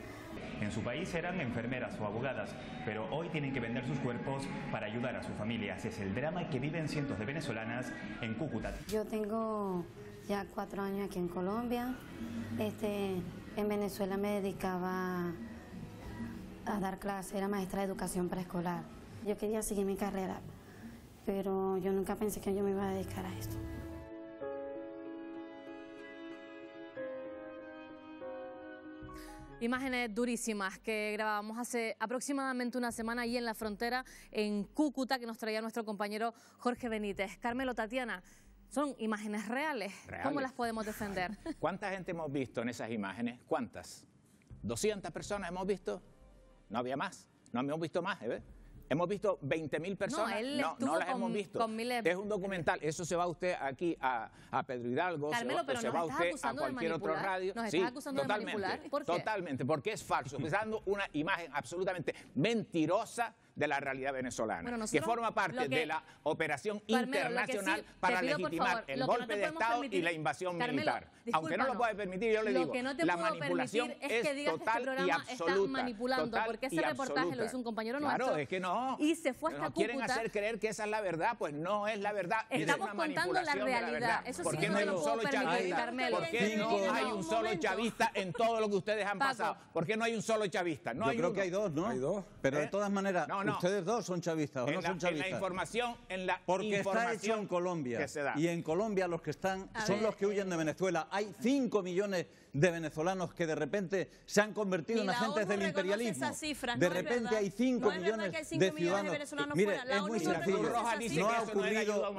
En su país eran enfermeras o abogadas, pero hoy tienen que vender sus cuerpos para ayudar a sus familias. Es el drama que viven cientos de venezolanas en Cúcuta. Yo tengo ya 4 años aquí en Colombia. En Venezuela me dedicaba a dar clases, era maestra de educación preescolar. Yo quería seguir mi carrera, pero yo nunca pensé que yo me iba a dedicar a esto. Imágenes durísimas que grabábamos hace aproximadamente una semana ahí en la frontera, en Cúcuta, que nos traía nuestro compañero Jorge Benítez. Carmelo, Tatiana, ¿son imágenes reales? ¿Cómo las podemos defender? ¿Cuánta gente hemos visto en esas imágenes? ¿Cuántas? ¿200 personas hemos visto? ¿No había más? ¿No hemos visto más? ¿Hemos visto 20.000 personas? No las hemos visto. Es un documental. Eso se va usted aquí a Pedro Hidalgo, Carmelo, se va usted a cualquier otro radio. ¿Nos estás acusando de manipular? ¿Por qué? Totalmente, porque es falso. Está dando una imagen absolutamente mentirosa de la realidad venezolana, que forma parte de la operación internacional para legitimar el golpe de Estado y la invasión militar. Aunque no lo puede permitir, yo le digo, la manipulación es total y absoluta. Manipulando, porque ese reportaje lo hizo un compañero nuestro. Claro, es que no. Y se fue hasta Cúcuta. Quieren hacer creer que esa es la verdad, pues no es la verdad. Estamos contando la realidad. Eso sí que no lo puedo permitir, Carmelo. ¿Por qué no hay un solo chavista en todo lo que ustedes han pasado? ¿Por qué no hay un solo chavista? Yo creo que hay dos, ¿no? Hay dos. Pero de todas maneras, ustedes dos son chavistas, ¿o no son chavistas? En la información, porque está hecho en Colombia. Y en Colombia los que están son los que huyen de Venezuela. Hay 5 millones de venezolanos que de repente se han convertido en agentes del imperialismo. De repente hay 5 millones de ciudadanos. Mire, es muy sencillo.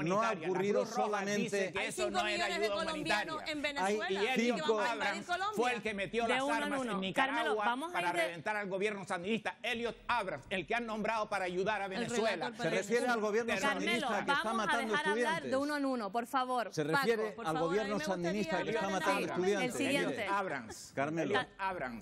No ha ocurrido solamente. Hay 5 millones de colombianos en Venezuela. Y Elliot Abrams fue el que metió las armas en Nicaragua para reventar al gobierno sandinista. Elliot Abrams, el que han nombrado para ayudar a Venezuela. Se refiere al gobierno sandinista que está matando estudiantes. Hablar de uno en uno, por favor. Se refiere al gobierno sandinista que está matando estudiantes. El siguiente. Abrams.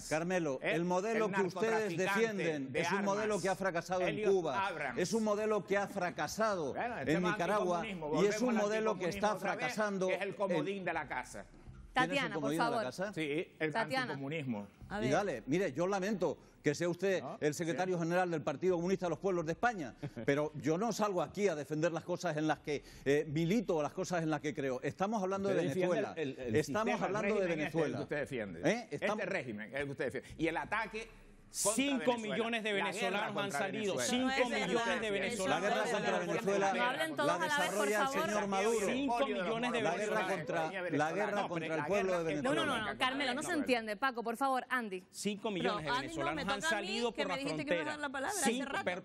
Carmelo, el modelo que ustedes defienden es un modelo que ha fracasado en Cuba, es un modelo que ha fracasado en Nicaragua y es un modelo que está fracasando. Es el comodín de la casa. Tatiana, por favor. Sí, el anticomunismo. Y dale, mire, yo lamento que sea usted el secretario general del Partido Comunista de los Pueblos de España, pero yo no salgo aquí a defender las cosas en las que milito o las cosas en las que creo. Estamos hablando de Venezuela. Estamos hablando de Venezuela. Este defiende. Este régimen es el que usted defiende. Y el ataque... 5 millones de venezolanos han salido. 5 millones de venezolanos. La guerra contra Venezuela la desarrolla el señor Maduro. 5 millones de venezolanos. La guerra contra el pueblo de Venezuela. No, Carmelo, no se entiende. Paco, por favor, Andy. 5 millones de venezolanos han salido por la frontera.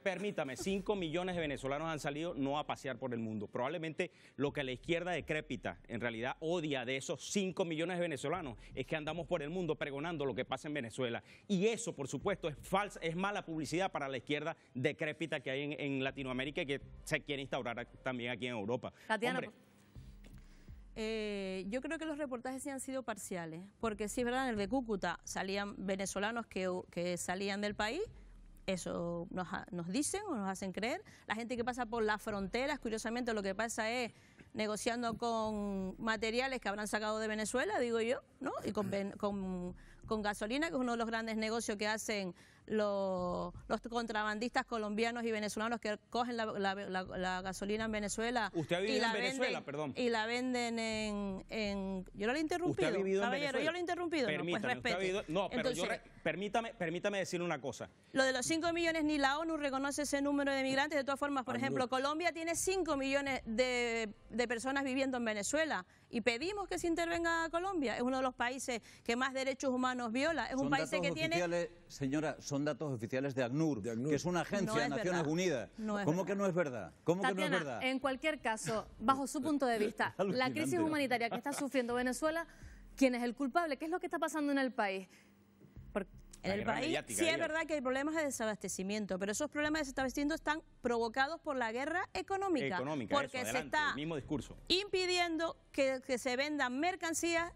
Permítame, 5 millones de venezolanos han salido no a pasear por el mundo. Probablemente lo que la izquierda decrépita en realidad odia de esos 5 millones de venezolanos es que andamos por el mundo pregonando lo que pasa en Venezuela. Y eso, por supuesto, es falsa, es mala publicidad para la izquierda decrépita que hay en Latinoamérica y que se quiere instaurar también aquí en Europa. Tatiana, yo creo que los reportajes sí han sido parciales, porque sí es verdad, en el de Cúcuta salían venezolanos que salían del país. Eso nos dicen o nos hacen creer. La gente que pasa por las fronteras, curiosamente lo que pasa es negociando con materiales que habrán sacado de Venezuela, digo yo, ¿no? Y con gasolina, que es uno de los grandes negocios que hacen los contrabandistas colombianos y venezolanos que cogen la gasolina en Venezuela. ¿Usted ha vivido en Venezuela, perdón? Y la venden en... Yo no le he interrumpido, ¿usted ha vivido caballero, en Venezuela? yo lo he interrumpido. Permítame, no, pues respete. No, pero entonces, permítame decirle una cosa. Lo de los 5 millones, ni la ONU reconoce ese número de migrantes. De todas formas, por ejemplo, Colombia tiene 5 millones de personas viviendo en Venezuela y pedimos que se intervenga a Colombia. Es uno de los países que más derechos humanos viola. Es un país que tiene... Señora, son datos oficiales de ACNUR, que es una agencia de Naciones Unidas. ¿Cómo que no es verdad? ¿Cómo que no es verdad? En cualquier caso, bajo su punto de vista, la crisis humanitaria que está sufriendo Venezuela, ¿quién es el culpable? ¿Qué es lo que está pasando en el país? En el país sí es verdad que hay problemas de desabastecimiento, pero esos problemas de desabastecimiento están provocados por la guerra económica. Porque se está mismo discurso. impidiendo que se vendan mercancías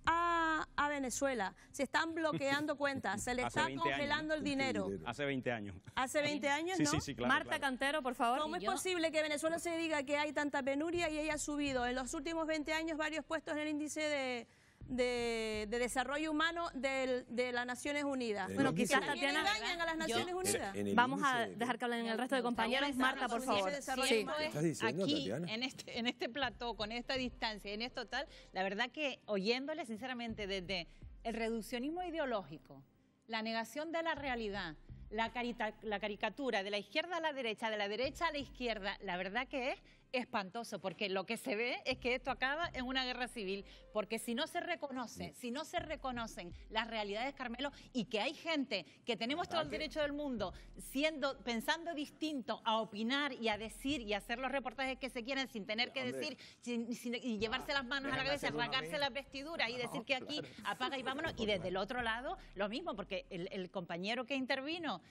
a Venezuela. Se están bloqueando cuentas, se le está congelando el dinero. Hace 20 años. Hace 20 años, sí, ¿no? Sí, sí, claro. Marta Cantero, por favor. ¿Cómo es posible que Venezuela se diga que hay tanta penuria y haya subido en los últimos 20 años varios puestos en el índice de desarrollo humano de las Naciones Unidas? Bueno, quizás Tatiana engañan a las Naciones Unidas. Vamos a dejar que hablen el resto de compañeros. Marta, por favor. Sí. Aquí, en este plató, con esta distancia, en esto tal, la verdad que oyéndole sinceramente desde el reduccionismo ideológico, la negación de la realidad, la caricatura de la izquierda a la derecha, de la derecha a la izquierda, la verdad que es espantoso, porque lo que se ve es que esto acaba en una guerra civil, porque si no se reconoce, si no se reconocen las realidades, Carmelo, y que hay gente que tenemos todo el derecho del mundo pensando distinto a opinar y a decir y a hacer los reportajes que se quieren sin tener que decir y llevarse las manos a la cabeza, arrancarse las vestiduras y decir que aquí apaga y vámonos, y desde el otro lado lo mismo, porque el compañero que intervino,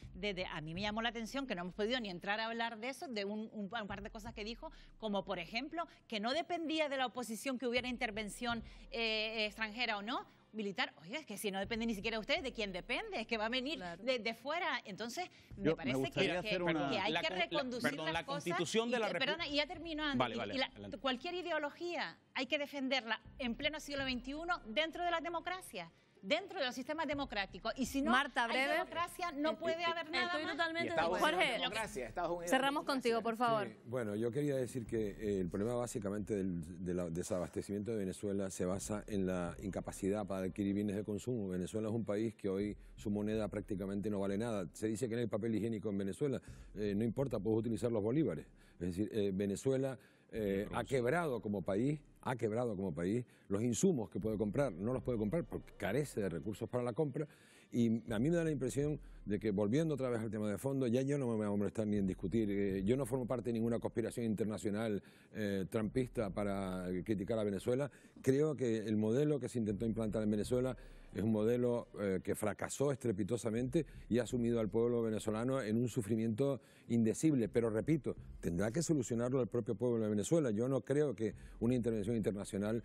a mí me llamó la atención que no hemos podido ni entrar a hablar de eso, de un par de cosas que dijo, como por ejemplo que no dependía de la oposición que hubiera intervención extranjera o no, militar. Oye, es que si no depende ni siquiera de ustedes, ¿de quién depende? Es que va a venir de fuera. Entonces, me parece que hay que reconducir las la cosas. Constitución de la República. Perdona, y ya termino, Andy. Cualquier ideología hay que defenderla en pleno siglo XXI dentro de la democracia, dentro de los sistemas democráticos. Y si no Marta, hay democracia, no puede haber nada Estoy más. totalmente de acuerdo. Jorge, cerramos contigo, por favor. Bueno, yo quería decir que el problema básicamente del desabastecimiento de Venezuela se basa en la incapacidad para adquirir bienes de consumo. Venezuela es un país que hoy su moneda prácticamente no vale nada. Se dice que no hay papel higiénico en Venezuela. No importa, puedes utilizar los bolívares. Es decir, Venezuela ha quebrado como país, los insumos que puede comprar, no los puede comprar porque carece de recursos para la compra, y a mí me da la impresión de que, volviendo otra vez al tema de fondo, ya yo no me voy a molestar ni en discutir, yo no formo parte de ninguna conspiración internacional trumpista para criticar a Venezuela. Creo que el modelo que se intentó implantar en Venezuela es un modelo que fracasó estrepitosamente y ha sumido al pueblo venezolano en un sufrimiento indecible. Pero repito, tendrá que solucionarlo el propio pueblo de Venezuela. Yo no creo que una intervención internacional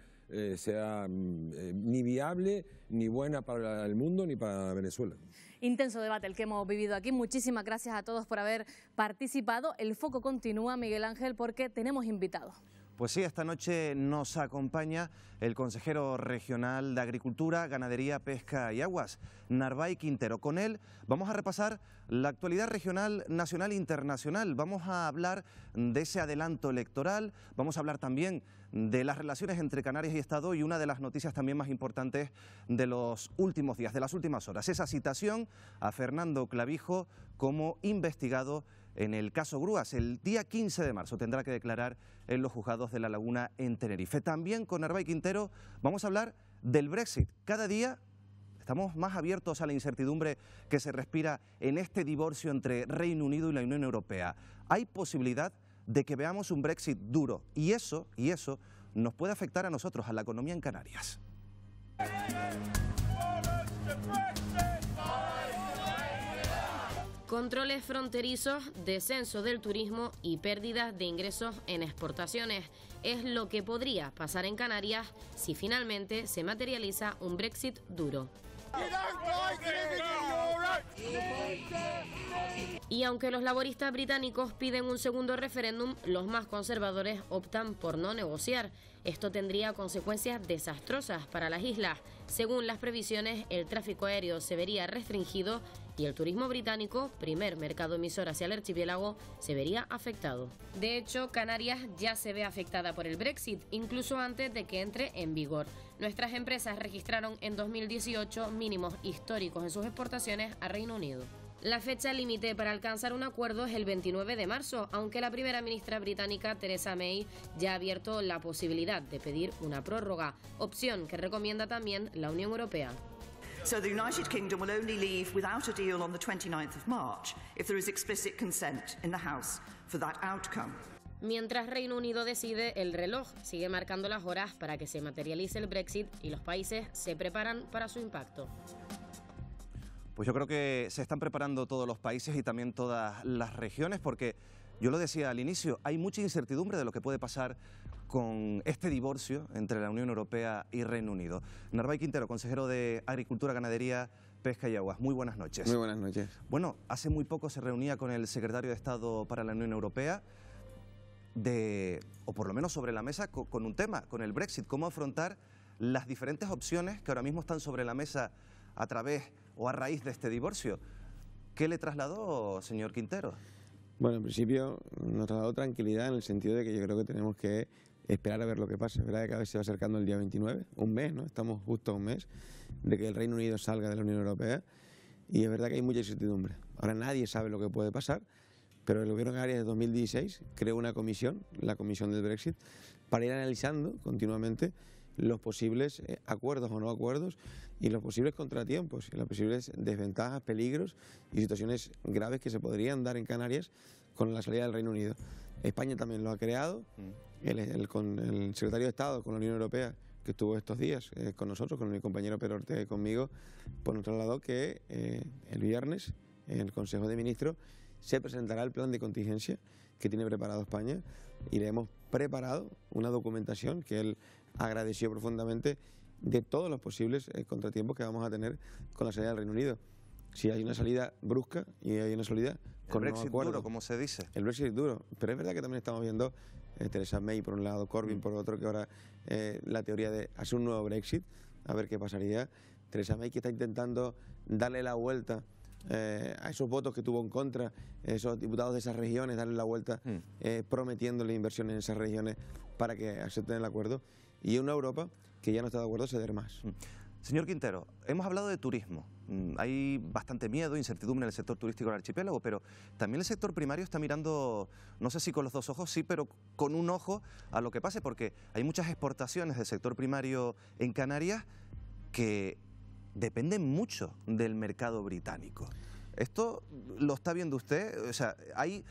sea ni viable, ni buena para el mundo, ni para Venezuela. Intenso debate el que hemos vivido aquí. Muchísimas gracias a todos por haber participado. El foco continúa, Miguel Ángel, porque tenemos invitados. Pues sí, esta noche nos acompaña el consejero regional de Agricultura, Ganadería, Pesca y Aguas, Narvay Quintero. Con él vamos a repasar la actualidad regional, nacional e internacional. Vamos a hablar de ese adelanto electoral, vamos a hablar también de las relaciones entre Canarias y Estado y una de las noticias también más importantes de los últimos días, de las últimas horas, esa citación a Fernando Clavijo como investigado en el caso Grúas. El día 15 de marzo tendrá que declarar en los juzgados de La Laguna en Tenerife. También con Narvay Quintero vamos a hablar del Brexit. Cada día estamos más abiertos a la incertidumbre que se respira en este divorcio entre Reino Unido y la Unión Europea. Hay posibilidad de que veamos un Brexit duro y eso nos puede afectar a nosotros, a la economía en Canarias. Controles fronterizos, descenso del turismo y pérdidas de ingresos en exportaciones es lo que podría pasar en Canarias si finalmente se materializa un Brexit duro. Y aunque los laboristas británicos piden un segundo referéndum, los más conservadores optan por no negociar. Esto tendría consecuencias desastrosas para las islas. Según las previsiones, el tráfico aéreo se vería restringido y el turismo británico, primer mercado emisor hacia el archipiélago, se vería afectado. De hecho, Canarias ya se ve afectada por el Brexit, incluso antes de que entre en vigor. Nuestras empresas registraron en 2018 mínimos históricos en sus exportaciones a Reino Unido. La fecha límite para alcanzar un acuerdo es el 29 de marzo, aunque la primera ministra británica, Theresa May, ya ha abierto la posibilidad de pedir una prórroga, opción que recomienda también la Unión Europea. So the United Kingdom will only leave without a deal on the 29th of March if there is explicit consent in the House for that outcome. Mientras Reino Unido decide, el reloj sigue marcando las horas para que se materialice el Brexit y los países se preparan para su impacto. Pues yo creo que se están preparando todos los países y también todas las regiones, porque yo lo decía al inicio, hay mucha incertidumbre de lo que puede pasar con este divorcio entre la Unión Europea y Reino Unido. Narváez Quintero, consejero de Agricultura, Ganadería, Pesca y Aguas. Muy buenas noches. Muy buenas noches. Bueno, hace muy poco se reunía con el secretario de Estado para la Unión Europea o por lo menos sobre la mesa, con un tema, con el Brexit. ¿Cómo afrontar las diferentes opciones que ahora mismo están sobre la mesa a través o a raíz de este divorcio? ¿Qué le trasladó, señor Quintero? Bueno, en principio nos trasladó tranquilidad en el sentido de que yo creo que tenemos que esperar a ver lo que pasa. Es verdad que cada vez se va acercando el día 29, un mes, ¿no? Estamos justo a un mes de que el Reino Unido salga de la Unión Europea y es verdad que hay mucha incertidumbre. Ahora nadie sabe lo que puede pasar, pero el Gobierno de Canarias de 2016 creó una comisión, la Comisión del Brexit, para ir analizando continuamente los posibles acuerdos o no acuerdos y los posibles contratiempos y las posibles desventajas, peligros y situaciones graves que se podrían dar en Canarias con la salida del Reino Unido. España también lo ha creado, el secretario de Estado con la Unión Europea, que estuvo estos días con nosotros, con mi compañero Pedro Ortega y conmigo, pues nos trasladó que el viernes en el Consejo de Ministros se presentará el plan de contingencia que tiene preparado España y le hemos preparado una documentación que él agradeció profundamente de todos los posibles contratiempos que vamos a tener con la salida del Reino Unido. Si hay una salida brusca y hay una salida con el Brexit duro, como se dice. El Brexit es duro, pero es verdad que también estamos viendo Theresa May por un lado, Corbyn por otro, que ahora la teoría de hacer un nuevo Brexit, a ver qué pasaría. Theresa May que está intentando darle la vuelta a esos votos que tuvo en contra, esos diputados de esas regiones, darle la vuelta prometiéndole inversiones en esas regiones para que acepten el acuerdo, y una Europa que ya no está de acuerdo a ceder más. Señor Quintero, hemos hablado de turismo. Hay bastante miedo, incertidumbre en el sector turístico del archipiélago, pero también el sector primario está mirando, no sé si con los dos ojos, sí, pero con un ojo a lo que pase, porque hay muchas exportaciones del sector primario en Canarias que dependen mucho del mercado británico. ¿Esto lo está viendo usted? O sea, ¿hay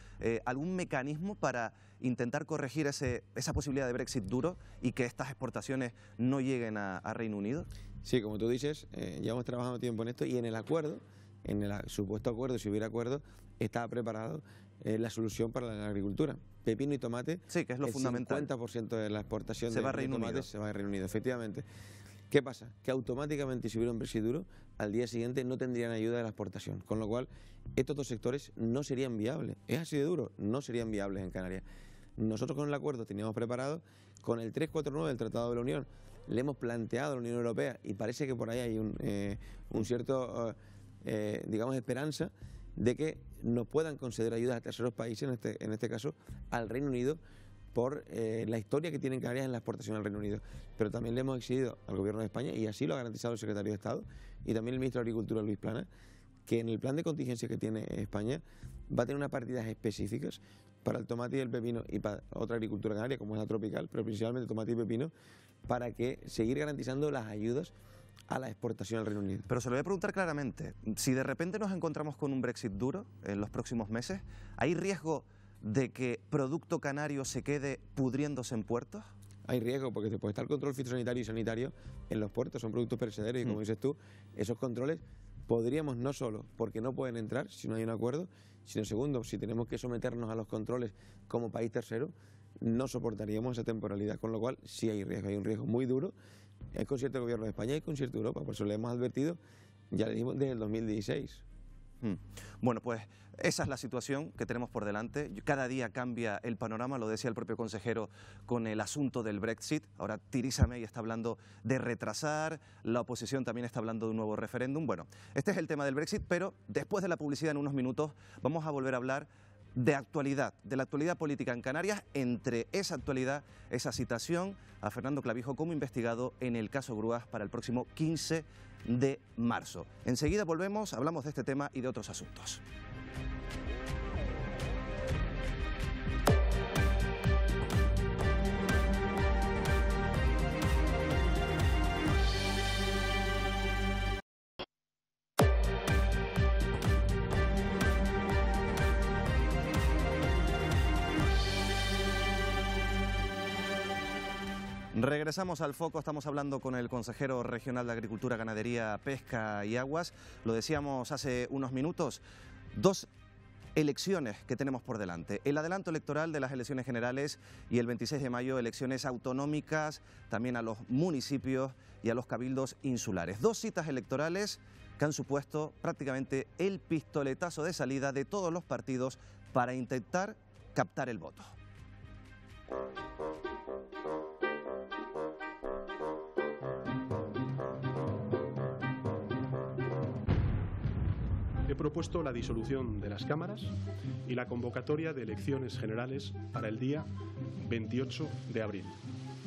algún mecanismo para intentar corregir esa posibilidad de Brexit duro y que estas exportaciones no lleguen a Reino Unido? Sí, como tú dices, llevamos trabajando tiempo en esto y en el acuerdo, en el supuesto acuerdo, si hubiera acuerdo, está preparado la solución para la agricultura. Pepino y tomate, sí, que es lo fundamental. El 50% de la exportación de tomate se va a Reino Unido, efectivamente. ¿Qué pasa? Que automáticamente, si hubiera un Brexit duro, al día siguiente no tendrían ayuda de la exportación, con lo cual estos dos sectores no serían viables. Es así de duro, no serían viables en Canarias. Nosotros con el acuerdo teníamos preparado, con el 349 del Tratado de la Unión, le hemos planteado a la Unión Europea y parece que por ahí hay un cierto, digamos, esperanza de que nos puedan conceder ayudas a terceros países, en este caso al Reino Unido, por la historia que tienen Canarias en la exportación al Reino Unido. Pero también le hemos exigido al Gobierno de España, y así lo ha garantizado el Secretario de Estado y también el Ministro de Agricultura, Luis Planas, que en el plan de contingencia que tiene España va a tener unas partidas específicas para el tomate y el pepino y para otra agricultura canaria, como es la tropical, pero principalmente tomate y pepino, para que seguir garantizando las ayudas a la exportación al Reino Unido. Pero se lo voy a preguntar claramente, si de repente nos encontramos con un Brexit duro en los próximos meses, ¿hay riesgo de que producto canario se quede pudriéndose en puertos? Hay riesgo porque después está el control fitosanitario y sanitario en los puertos, son productos perecederos y como dices tú, esos controles podríamos no solo porque no pueden entrar si no hay un acuerdo, sino segundo, si tenemos que someternos a los controles como país tercero, no soportaríamos esa temporalidad, con lo cual sí hay un riesgo muy duro. Es concierto del Gobierno de España y concierto de Europa, por eso le hemos advertido, ya le dimos desde el 2016. Bueno, pues esa es la situación que tenemos por delante. Cada día cambia el panorama, lo decía el propio consejero con el asunto del Brexit. Ahora Theresa May está hablando de retrasar, la oposición también está hablando de un nuevo referéndum. Bueno, este es el tema del Brexit, pero después de la publicidad en unos minutos vamos a volver a hablar de actualidad, de la actualidad política en Canarias, entre esa actualidad, esa citación a Fernando Clavijo como investigado en el caso Grúas para el próximo 15 de marzo. Enseguida volvemos, hablamos de este tema y de otros asuntos. Regresamos al foco, estamos hablando con el consejero regional de Agricultura, Ganadería, Pesca y Aguas. Lo decíamos hace unos minutos, dos elecciones que tenemos por delante. El adelanto electoral de las elecciones generales y el 26 de mayo elecciones autonómicas, también a los municipios y a los cabildos insulares. 2 citas electorales que han supuesto prácticamente el pistoletazo de salida de todos los partidos para intentar captar el voto. He propuesto la disolución de las cámaras y la convocatoria de elecciones generales para el día 28 de abril.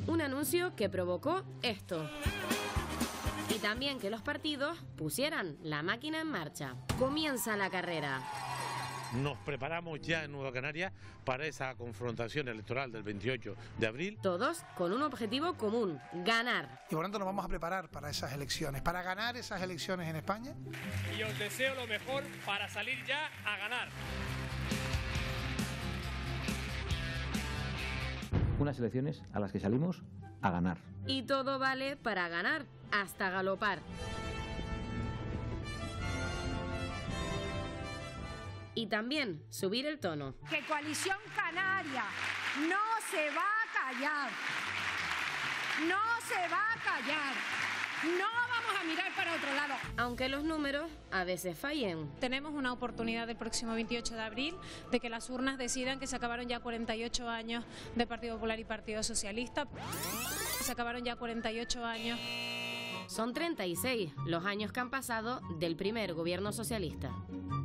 Un anuncio que provocó esto. Y también que los partidos pusieran la máquina en marcha. Comienza la carrera. Nos preparamos ya en Nueva Canarias para esa confrontación electoral del 28 de abril. Todos con un objetivo común, ganar. Y por tanto nos vamos a preparar para esas elecciones, para ganar esas elecciones en España. Y os deseo lo mejor para salir ya a ganar. Unas elecciones a las que salimos a ganar. Y todo vale para ganar, hasta galopar. Y también subir el tono. Que Coalición Canaria no se va a callar. No se va a callar. No vamos a mirar para otro lado. Aunque los números a veces fallen. Tenemos una oportunidad el próximo 28 de abril de que las urnas decidan que se acabaron ya 48 años de Partido Popular y Partido Socialista. Se acabaron ya 48 años. Son 36 los años que han pasado del primer gobierno socialista.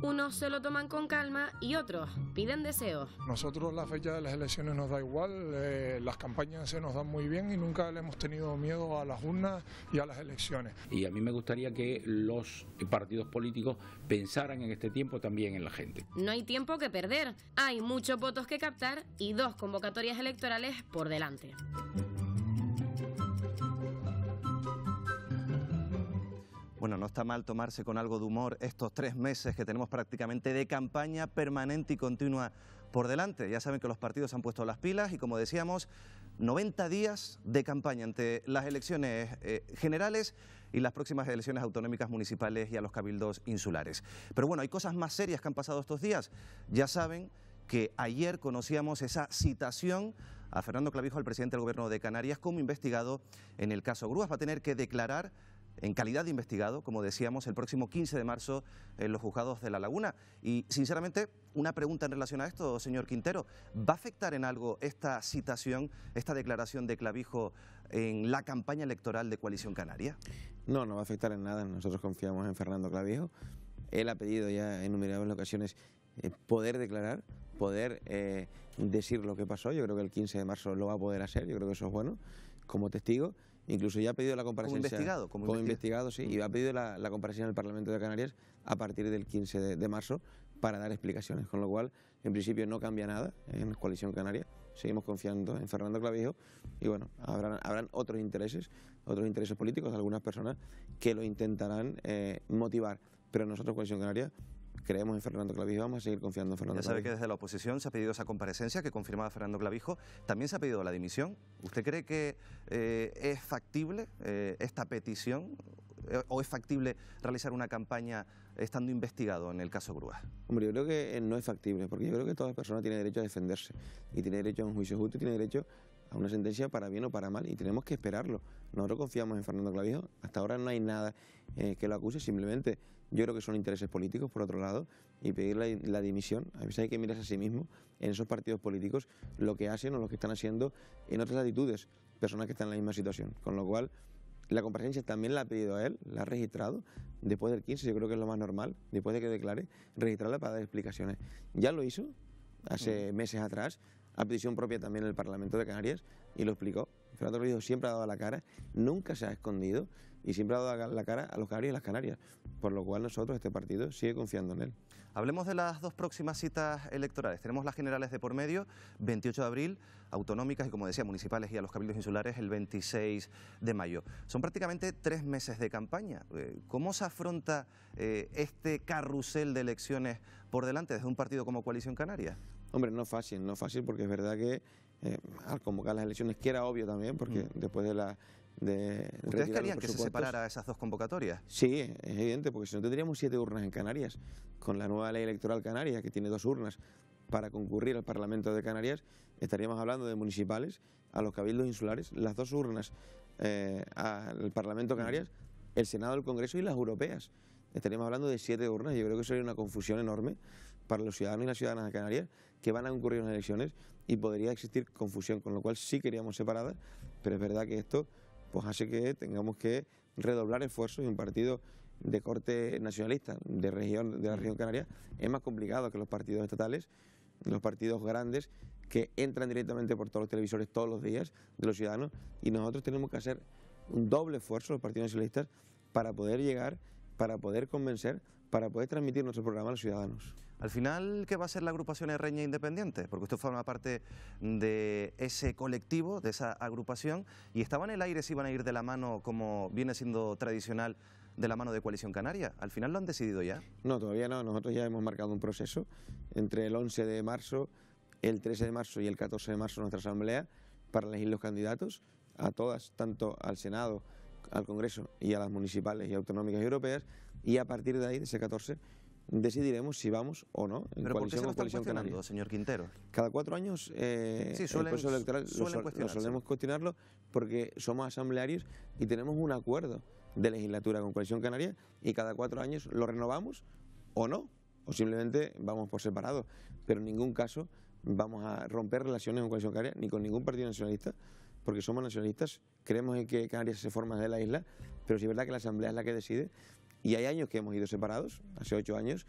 Unos se lo toman con calma y otros piden deseos. Nosotros la fecha de las elecciones nos da igual, las campañas se nos dan muy bien y nunca le hemos tenido miedo a las urnas y a las elecciones. Y a mí me gustaría que los partidos políticos pensaran en este tiempo también en la gente. No hay tiempo que perder, hay muchos votos que captar y 2 convocatorias electorales por delante. Bueno, no está mal tomarse con algo de humor estos 3 meses que tenemos prácticamente de campaña permanente y continua por delante. Ya saben que los partidos han puesto las pilas y, como decíamos, 90 días de campaña ante las elecciones generales y las próximas elecciones autonómicas municipales y a los cabildos insulares. Pero bueno, hay cosas más serias que han pasado estos días. Ya saben que ayer conocíamos esa citación a Fernando Clavijo, el presidente del Gobierno de Canarias, como investigado en el caso Grúas. Va a tener que declarar en calidad de investigado, como decíamos, el próximo 15 de marzo en los juzgados de La Laguna. Y, sinceramente, una pregunta en relación a esto, señor Quintero. ¿Va a afectar en algo esta citación, esta declaración de Clavijo en la campaña electoral de Coalición Canaria? No, no va a afectar en nada. Nosotros confiamos en Fernando Clavijo. Él ha pedido ya en innumerables ocasiones poder declarar, poder decir lo que pasó. Yo creo que el 15 de marzo lo va a poder hacer. Yo creo que eso es bueno, como testigo. Incluso ya ha pedido la comparecencia. Como investigado, sí, y ha pedido la comparecencia en el Parlamento de Canarias a partir del 15 de marzo para dar explicaciones, con lo cual, en principio, no cambia nada en Coalición Canaria. Seguimos confiando en Fernando Clavijo y, bueno, habrán otros intereses políticos de algunas personas que lo intentarán motivar, pero nosotros, Coalición Canaria, creemos en Fernando Clavijo, vamos a seguir confiando en Fernando Clavijo. Ya sabe que desde la oposición se ha pedido esa comparecencia que confirmaba Fernando Clavijo. También se ha pedido la dimisión. ¿Usted cree que es factible esta petición o es factible realizar una campaña estando investigado en el caso Grúas? Hombre, yo creo que no es factible, porque yo creo que toda persona tiene derecho a defenderse y tiene derecho a un juicio justo y tiene derecho a una sentencia para bien o para mal, y tenemos que esperarlo. Nosotros confiamos en Fernando Clavijo. Hasta ahora no hay nada que lo acuse, simplemente yo creo que son intereses políticos, por otro lado, y pedir la dimisión. A veces hay que mirarse a sí mismo en esos partidos políticos lo que hacen o lo que están haciendo en otras latitudes, personas que están en la misma situación. Con lo cual, la comparecencia también la ha pedido a él, la ha registrado. Después del 15, yo creo que es lo más normal, después de que declare, registrarla para dar explicaciones. Ya lo hizo hace meses atrás, a petición propia también en el Parlamento de Canarias, y lo explicó. Fernando Clavijo siempre ha dado la cara, nunca se ha escondido y siempre ha dado la cara a los canarios y las Canarias, por lo cual nosotros, este partido, sigue confiando en él. Hablemos de las 2 próximas citas electorales. Tenemos las generales de por medio, 28 de abril, autonómicas y, como decía, municipales y a los cabildos insulares el 26 de mayo. Son prácticamente 3 meses de campaña. ¿Cómo se afronta este carrusel de elecciones por delante desde un partido como Coalición Canaria? Hombre, no fácil, porque es verdad que al convocar las elecciones, que era obvio también, porque después de ¿Ustedes querían que se separara esas dos convocatorias? Sí, es evidente, porque si no tendríamos 7 urnas en Canarias. Con la nueva ley electoral canaria, que tiene 2 urnas para concurrir al Parlamento de Canarias, estaríamos hablando de municipales, a los cabildos insulares, las 2 urnas al Parlamento de Canarias, el Senado, el Congreso y las europeas. Estaríamos hablando de 7 urnas. Yo creo que sería una confusión enorme para los ciudadanos y las ciudadanas de Canarias que van a concurrir a unas elecciones y podría existir confusión, con lo cual sí queríamos separadas, pero es verdad que esto pues hace que tengamos que redoblar esfuerzos, y un partido de corte nacionalista de la región canaria es más complicado que los partidos estatales, los partidos grandes que entran directamente por todos los televisores todos los días de los ciudadanos, y nosotros tenemos que hacer un doble esfuerzo, los partidos nacionalistas, para poder llegar, para poder convencer, para poder transmitir nuestro programa a los ciudadanos. Al final, ¿qué va a ser la agrupación Herreña Independiente? Porque usted forma parte de ese colectivo, de esa agrupación, y estaba en el aire si iban a ir de la mano, como viene siendo tradicional, de la mano de Coalición Canaria. ¿Al final lo han decidido ya? No, todavía no. Nosotros ya hemos marcado un proceso entre el 11 de marzo, el 13 de marzo y el 14 de marzo nuestra asamblea para elegir los candidatos a todas, tanto al Senado, al Congreso y a las municipales y autonómicas y europeas, y a partir de ahí, de ese 14, decidiremos si vamos o no en ¿Pero coalición por qué se lo o coalición canaria. Señor Quintero? Cada 4 años sí, el proceso electoral lo solemos cuestionarlo porque somos asamblearios y tenemos un acuerdo de legislatura con Coalición Canaria, y cada 4 años lo renovamos o no, o simplemente vamos por separado, pero en ningún caso vamos a romper relaciones con Coalición Canaria ni con ningún partido nacionalista, porque somos nacionalistas, creemos en que Canarias se forma de la isla, pero sí es verdad que la asamblea es la que decide. Y hay años que hemos ido separados, hace 8 años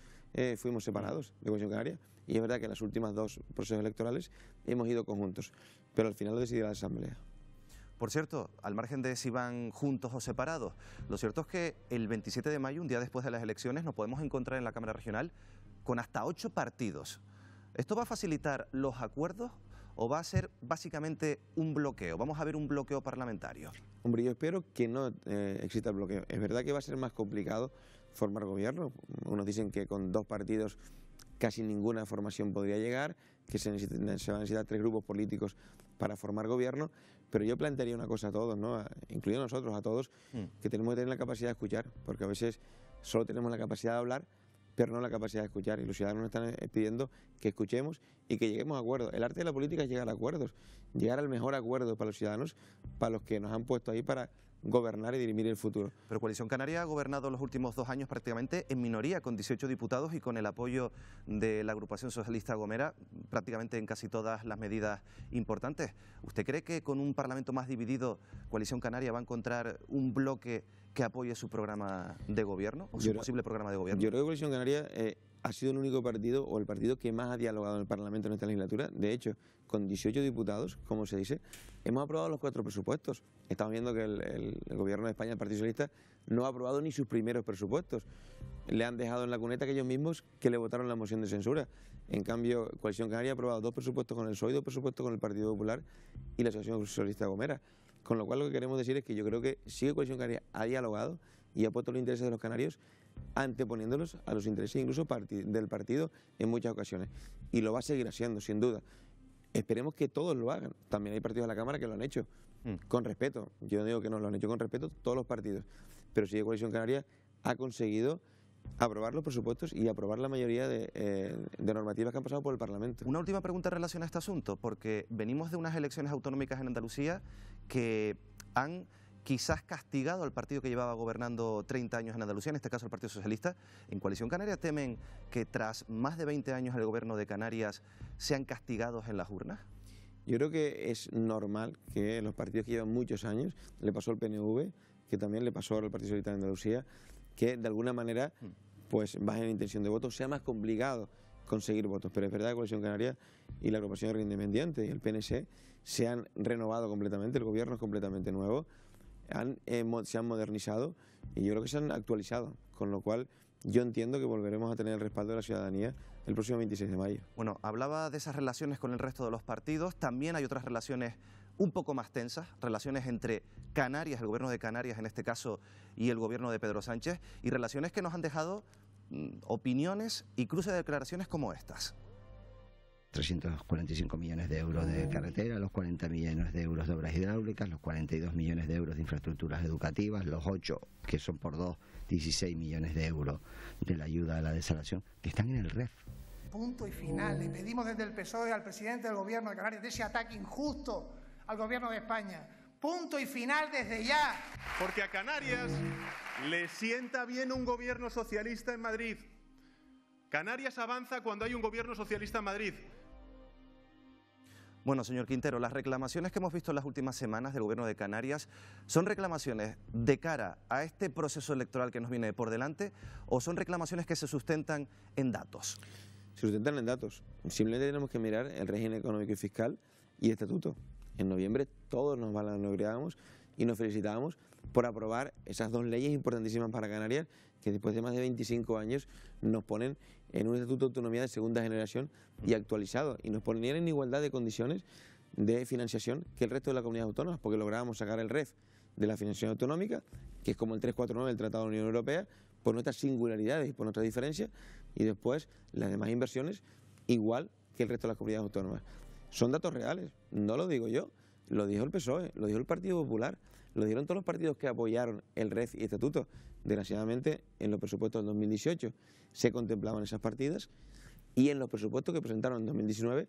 fuimos separados de Coalición Canaria, y es verdad que en las últimas 2 procesos electorales hemos ido conjuntos, pero al final lo decidirá la asamblea. Por cierto, al margen de si van juntos o separados, lo cierto es que el 27 de mayo, un día después de las elecciones, nos podemos encontrar en la Cámara Regional con hasta 8 partidos. ¿Esto va a facilitar los acuerdos o va a ser básicamente un bloqueo? ¿Vamos a ver un bloqueo parlamentario? Hombre, yo espero que no exista bloqueo. Es verdad que va a ser más complicado formar gobierno. Unos dicen que con 2 partidos casi ninguna formación podría llegar, que se van a necesitar 3 grupos políticos para formar gobierno, pero yo plantearía una cosa a todos, ¿no? Incluido nosotros, a todos, que tenemos que tener la capacidad de escuchar, porque a veces solo tenemos la capacidad de hablar, pero no la capacidad de escuchar, y los ciudadanos nos están pidiendo que escuchemos y que lleguemos a acuerdos. El arte de la política es llegar a acuerdos, llegar al mejor acuerdo para los ciudadanos, para los que nos han puesto ahí para gobernar y dirimir el futuro. Pero Coalición Canaria ha gobernado los últimos 2 años prácticamente en minoría, con 18 diputados y con el apoyo de la agrupación socialista Gomera prácticamente en casi todas las medidas importantes. ¿Usted cree que con un Parlamento más dividido Coalición Canaria va a encontrar un bloque que apoye su programa de gobierno o su posible programa de gobierno? Yo creo que Coalición Canaria ha sido el único partido o el partido que más ha dialogado en el Parlamento en esta legislatura. De hecho, con 18 diputados, como se dice, hemos aprobado los 4 presupuestos. Estamos viendo que el Gobierno de España, el Partido Socialista, no ha aprobado ni sus primeros presupuestos. Le han dejado en la cuneta aquellos mismos que le votaron la moción de censura. En cambio, Coalición Canaria ha aprobado 2 presupuestos con el PSOE y 2 presupuestos con el Partido Popular y la Asociación Socialista Gomera. Con lo cual lo que queremos decir es que yo creo que sí que Coalición Canaria ha dialogado y ha puesto los intereses de los canarios anteponiéndolos a los intereses incluso del partido en muchas ocasiones. Y lo va a seguir haciendo, sin duda. Esperemos que todos lo hagan. También hay partidos de la Cámara que lo han hecho con respeto. Yo no digo que no, lo han hecho con respeto todos los partidos. Pero sí que Coalición Canaria ha conseguido aprobar los presupuestos y aprobar la mayoría de normativas que han pasado por el Parlamento. Una última pregunta en relación a este asunto, porque venimos de unas elecciones autonómicas en Andalucía que han quizás castigado al partido que llevaba gobernando 30 años en Andalucía, en este caso el Partido Socialista. ¿En Coalición Canaria temen que tras más de 20 años el gobierno de Canarias sean castigados en las urnas? Yo creo que es normal que los partidos que llevan muchos años, le pasó al PNV, que también le pasó al Partido Socialista de Andalucía, que de alguna manera pues bajen en intención de votos, sea más complicado conseguir votos. Pero es verdad que Coalición Canaria y la agrupación Independiente y el PNC se han renovado completamente, el gobierno es completamente nuevo, se han modernizado y yo creo que se han actualizado, con lo cual yo entiendo que volveremos a tener el respaldo de la ciudadanía el próximo 26 de mayo. Bueno, hablaba de esas relaciones con el resto de los partidos, también hay otras relaciones un poco más tensas, relaciones entre Canarias, el gobierno de Canarias en este caso, y el gobierno de Pedro Sánchez, y relaciones que nos han dejado opiniones y cruces de declaraciones como estas. 345 millones de euros de carretera, los 40 millones de euros de obras hidráulicas, los 42 millones de euros de infraestructuras educativas, los 8, que son por 2, 16 millones de euros de la ayuda a la desalación, que están en el REF. Punto y final. Le pedimos desde el PSOE al presidente del Gobierno de Canarias de ese ataque injusto al Gobierno de España. Punto y final desde ya. Porque a Canarias le sienta bien un gobierno socialista en Madrid. Canarias avanza cuando hay un gobierno socialista en Madrid. Bueno, señor Quintero, las reclamaciones que hemos visto en las últimas semanas del Gobierno de Canarias, ¿son reclamaciones de cara a este proceso electoral que nos viene por delante o son reclamaciones que se sustentan en datos? Se sustentan en datos. Simplemente tenemos que mirar el régimen económico y fiscal y el estatuto. En noviembre todos nos vanagloриábamos y nos felicitábamos por aprobar esas dos leyes importantísimas para Canarias que después de más de 25 años nos ponen en un estatuto de autonomía de segunda generación y actualizado, y nos ponían en igualdad de condiciones de financiación que el resto de las comunidades autónomas, porque lográbamos sacar el REF de la financiación autonómica, que es como el 349 del Tratado de la Unión Europea, por nuestras singularidades y por nuestras diferencias, y después las demás inversiones igual que el resto de las comunidades autónomas. Son datos reales, no lo digo yo, lo dijo el PSOE, lo dijo el Partido Popular, lo dijeron todos los partidos que apoyaron el REF y estatuto. Desgraciadamente, en los presupuestos del 2018 se contemplaban esas partidas y en los presupuestos que presentaron en 2019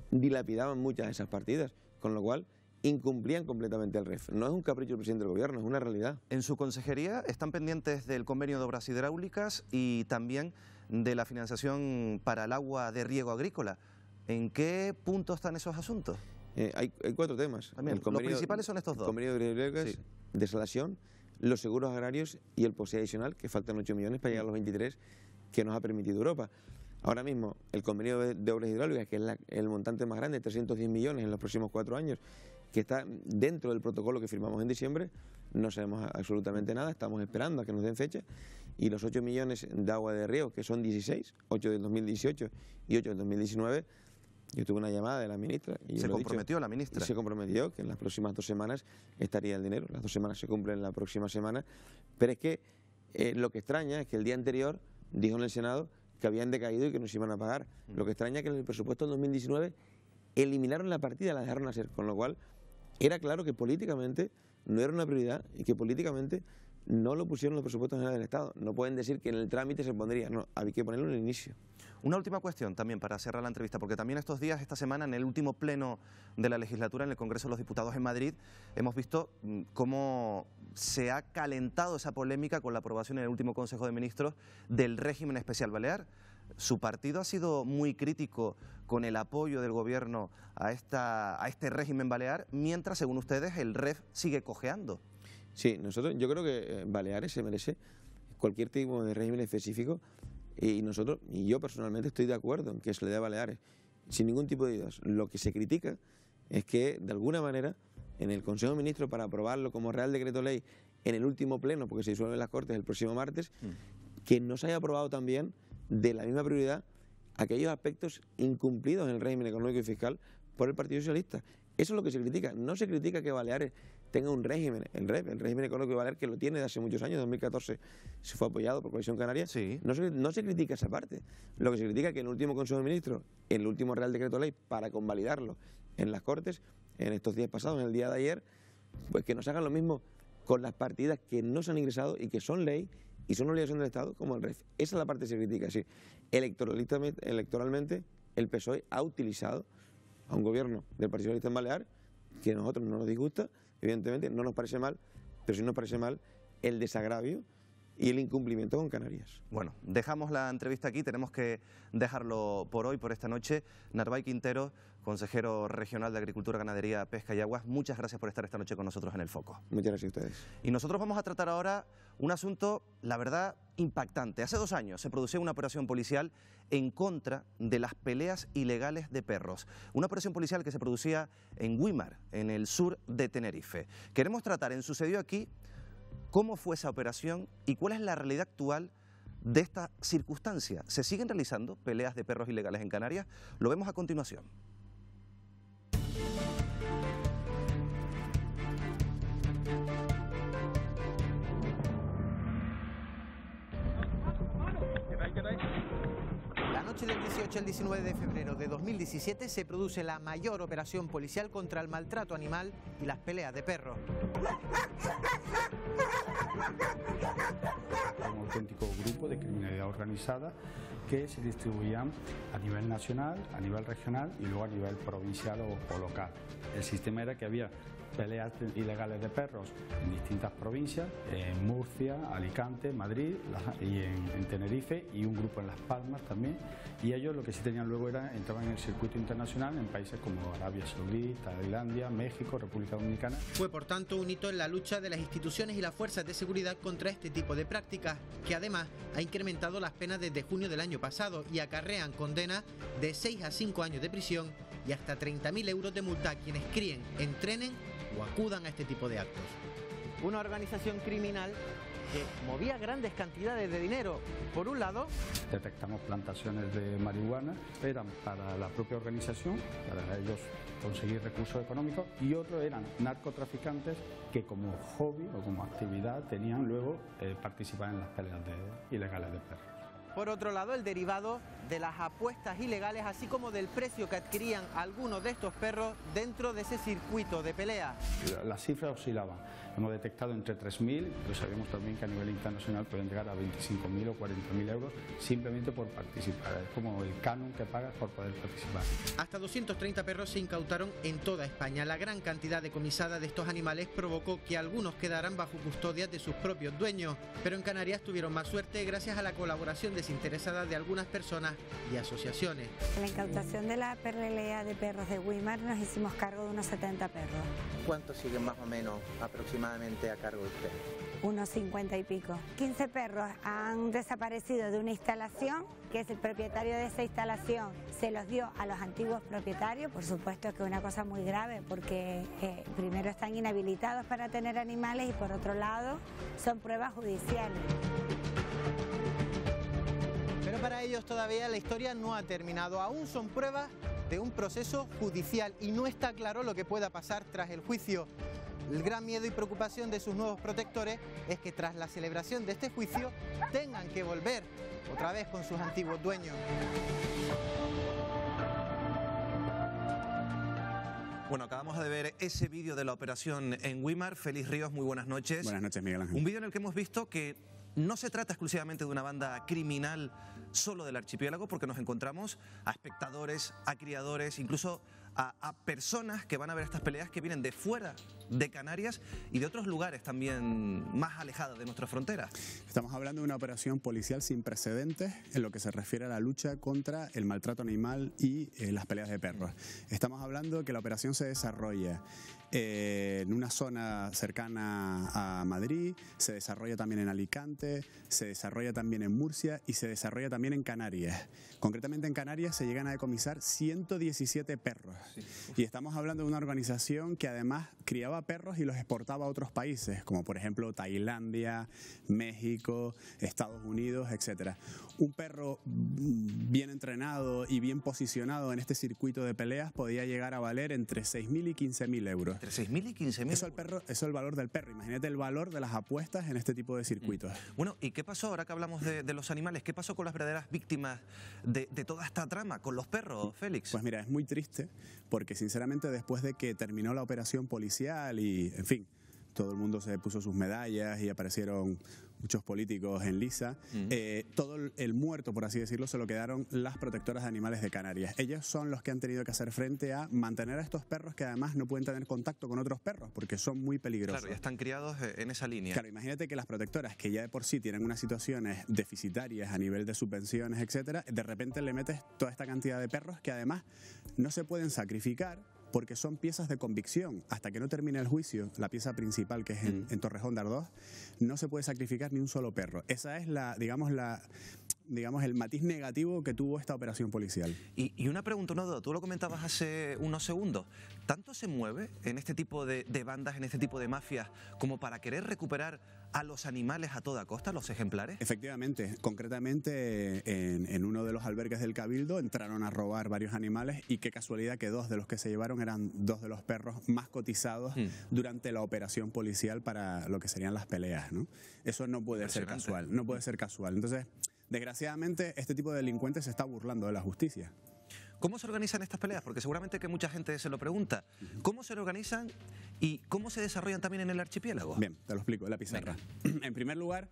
dilapidaban muchas de esas partidas, con lo cual incumplían completamente el REF. No es un capricho del presidente del Gobierno, es una realidad. En su consejería están pendientes del convenio de obras hidráulicas y también de la financiación para el agua de riego agrícola. ¿En qué punto están esos asuntos? Hay 4 temas. También, los principales son estos dos. El convenio de hidráulicas, sí, desalación, los seguros agrarios y el POSEI adicional, que faltan 8 millones para llegar a los 23 que nos ha permitido Europa. Ahora mismo, el convenio de obras hidráulicas, que es el montante más grande, 310 millones en los próximos 4 años, que está dentro del protocolo que firmamos en diciembre, no sabemos absolutamente nada, estamos esperando a que nos den fecha, y los 8 millones de agua de riego, que son 16, 8 del 2018 y 8 del 2019, yo tuve una llamada de la ministra. Y ¿Se comprometió la ministra? Se comprometió que en las próximas 2 semanas estaría el dinero. Las 2 semanas se cumplen la próxima semana. Pero es que lo que extraña es que el día anterior dijo en el Senado que habían decaído y que nos iban a pagar. Lo que extraña es que en el presupuesto del 2019 eliminaron la partida, la dejaron hacer. Con lo cual era claro que políticamente no era una prioridad y que políticamente no lo pusieron en los presupuestos generales del Estado. No pueden decir que en el trámite se pondría, no, había que ponerlo en el inicio. Una última cuestión también para cerrar la entrevista, porque también estos días, esta semana, en el último pleno de la legislatura en el Congreso de los Diputados en Madrid, hemos visto cómo se ha calentado esa polémica con la aprobación en el último Consejo de Ministros del régimen especial balear. Su partido ha sido muy crítico con el apoyo del Gobierno a este régimen balear, mientras, según ustedes, el REF sigue cojeando. Sí, yo creo que Baleares se merece cualquier tipo de régimen específico y yo personalmente estoy de acuerdo en que se le dé a Baleares, sin ningún tipo de dudas. Lo que se critica es que, de alguna manera, en el Consejo de Ministros, para aprobarlo como Real Decreto Ley en el último pleno, porque se disuelven las Cortes el próximo martes, que no se haya aprobado también de la misma prioridad aquellos aspectos incumplidos en el régimen económico y fiscal por el Partido Socialista. Eso es lo que se critica. No se critica que Baleares tenga un régimen, el REF, el régimen económico balear, que lo tiene de hace muchos años, 2014 se fue apoyado por Coalición Canaria. Sí. No se critica esa parte. Lo que se critica es que en el último Consejo de Ministros, en el último Real Decreto Ley, para convalidarlo en las Cortes, en estos días pasados, en el día de ayer, pues que nos hagan lo mismo con las partidas que no se han ingresado y que son ley y son obligación del Estado, como el REF. Esa es la parte que se critica. Sí. Electoralmente, el PSOE ha utilizado a un gobierno del Partido Socialista en Balear, que a nosotros no nos disgusta, evidentemente no nos parece mal, pero sí nos parece mal el desagravio y el incumplimiento con Canarias. Bueno, dejamos la entrevista aquí, tenemos que dejarlo por hoy, por esta noche. Narváez Quintero, consejero regional de Agricultura, Ganadería, Pesca y Aguas, muchas gracias por estar esta noche con nosotros en El Foco. Muchas gracias a ustedes. Y nosotros vamos a tratar ahora un asunto, la verdad, impactante. Hace 2 años se produjo una operación policial en contra de las peleas ilegales de perros. Una operación policial que se producía en Güímar, en el sur de Tenerife. Queremos tratar en Sucedió Aquí cómo fue esa operación y cuál es la realidad actual de esta circunstancia. ¿Se siguen realizando peleas de perros ilegales en Canarias? Lo vemos a continuación. La noche noche del 18 al 19 de febrero de 2017 se produce la mayor operación policial contra el maltrato animal y las peleas de perros. Un auténtico grupo de criminalidad organizada que se distribuían a nivel nacional, a nivel regional y luego a nivel provincial o local. El sistema era que había peleas ilegales de perros en distintas provincias, en Murcia, Alicante, Madrid y en Tenerife, y un grupo en Las Palmas también, y ellos lo que sí tenían luego entraban en el circuito internacional en países como Arabia Saudí, Tailandia, México, República Dominicana. Fue por tanto un hito en la lucha de las instituciones y las fuerzas de seguridad contra este tipo de prácticas, que además ha incrementado las penas desde junio del año pasado y acarrean condenas de 6 a 5 años de prisión y hasta 30.000 euros de multa a quienes críen, entrenen o acudan a este tipo de actos. Una organización criminal que movía grandes cantidades de dinero. Por un lado, detectamos plantaciones de marihuana, eran para la propia organización, para ellos conseguir recursos económicos, y otros eran narcotraficantes que como hobby o como actividad tenían luego participar en las peleas ilegales de perros. Por otro lado, el derivado de las apuestas ilegales, así como del precio que adquirían algunos de estos perros dentro de ese circuito de pelea. Las cifras oscilaban. Hemos detectado entre 3.000, pero sabemos también que a nivel internacional pueden llegar a 25.000 o 40.000 euros simplemente por participar. Es como el canon que pagas por poder participar. Hasta 230 perros se incautaron en toda España. La gran cantidad decomisada de estos animales provocó que algunos quedaran bajo custodia de sus propios dueños. Pero en Canarias tuvieron más suerte gracias a la colaboración desinteresada de algunas personas y asociaciones. En la incautación de la pelea de perros de Weimar nos hicimos cargo de unos 70 perros. ¿Cuántos siguen más o menos aproximadamente a cargo de usted? Unos 50 y pico. 15 perros han desaparecido de una instalación, que es el propietario de esa instalación se los dio a los antiguos propietarios. Por supuesto que es una cosa muy grave porque primero están inhabilitados para tener animales y por otro lado son pruebas judiciales. Pero para ellos todavía la historia no ha terminado, aún son pruebas de un proceso judicial y no está claro lo que pueda pasar tras el juicio. El gran miedo y preocupación de sus nuevos protectores es que tras la celebración de este juicio tengan que volver otra vez con sus antiguos dueños. Bueno, acabamos de ver ese vídeo de la operación en Weimar. Félix Ríos, muy buenas noches. Buenas noches, Miguel Ángel. Un vídeo en el que hemos visto que no se trata exclusivamente de una banda criminal solo del archipiélago, porque nos encontramos a espectadores, a criadores, incluso a personas que van a ver estas peleas que vienen de fuera de Canarias y de otros lugares también más alejados de nuestra frontera. Estamos hablando de una operación policial sin precedentes en lo que se refiere a la lucha contra el maltrato animal y las peleas de perros. Estamos hablando de que la operación se desarrolla en una zona cercana a Madrid, se desarrolla también en Alicante, se desarrolla también en Murcia y se desarrolla también en Canarias. Concretamente en Canarias se llegan a decomisar 117 perros. Y estamos hablando de una organización que además criaba perros y los exportaba a otros países, como por ejemplo Tailandia, México, Estados Unidos, etc. Un perro bien entrenado y bien posicionado en este circuito de peleas podía llegar a valer entre 6.000 y 15.000 euros. ¿Entre 6.000 y 15.000? Eso es el valor del perro. Imagínate el valor de las apuestas en este tipo de circuitos. Bueno, ¿y qué pasó ahora que hablamos de los animales? ¿Qué pasó con las verdaderas víctimas de toda esta trama, con los perros, Félix? Pues mira, es muy triste porque sinceramente después de que terminó la operación policial y, en fin, todo el mundo se puso sus medallas y aparecieron muchos políticos en liza, todo el muerto, por así decirlo, se lo quedaron las protectoras de animales de Canarias. Ellos son los que han tenido que hacer frente a mantener a estos perros que además no pueden tener contacto con otros perros porque son muy peligrosos. Claro, ya están criados en esa línea. Claro, imagínate que las protectoras, que ya de por sí tienen unas situaciones deficitarias a nivel de subvenciones, etcétera, de repente le metes toda esta cantidad de perros que además no se pueden sacrificar porque son piezas de convicción. Hasta que no termine el juicio, la pieza principal, que es en Torrejón de Ardoz, no se puede sacrificar ni un solo perro. Esa es digamos, el matiz negativo que tuvo esta operación policial. Y una pregunta, una duda, tú lo comentabas hace unos segundos. ¿Tanto se mueve en este tipo de bandas, en este tipo de mafias, como para querer recuperar a los animales a toda costa, los ejemplares? Efectivamente, concretamente en uno de los albergues del Cabildo entraron a robar varios animales y qué casualidad que dos de los que se llevaron eran dos de los perros más cotizados durante la operación policial para lo que serían las peleas, ¿no? Eso no puede ser casual, no puede ser casual. Entonces, Desgraciadamente, este tipo de delincuentes se está burlando de la justicia. ¿Cómo se organizan estas peleas? Porque seguramente que mucha gente se lo pregunta. ¿Cómo se organizan y cómo se desarrollan también en el archipiélago? Bien, te lo explico, en la pizarra. En primer lugar,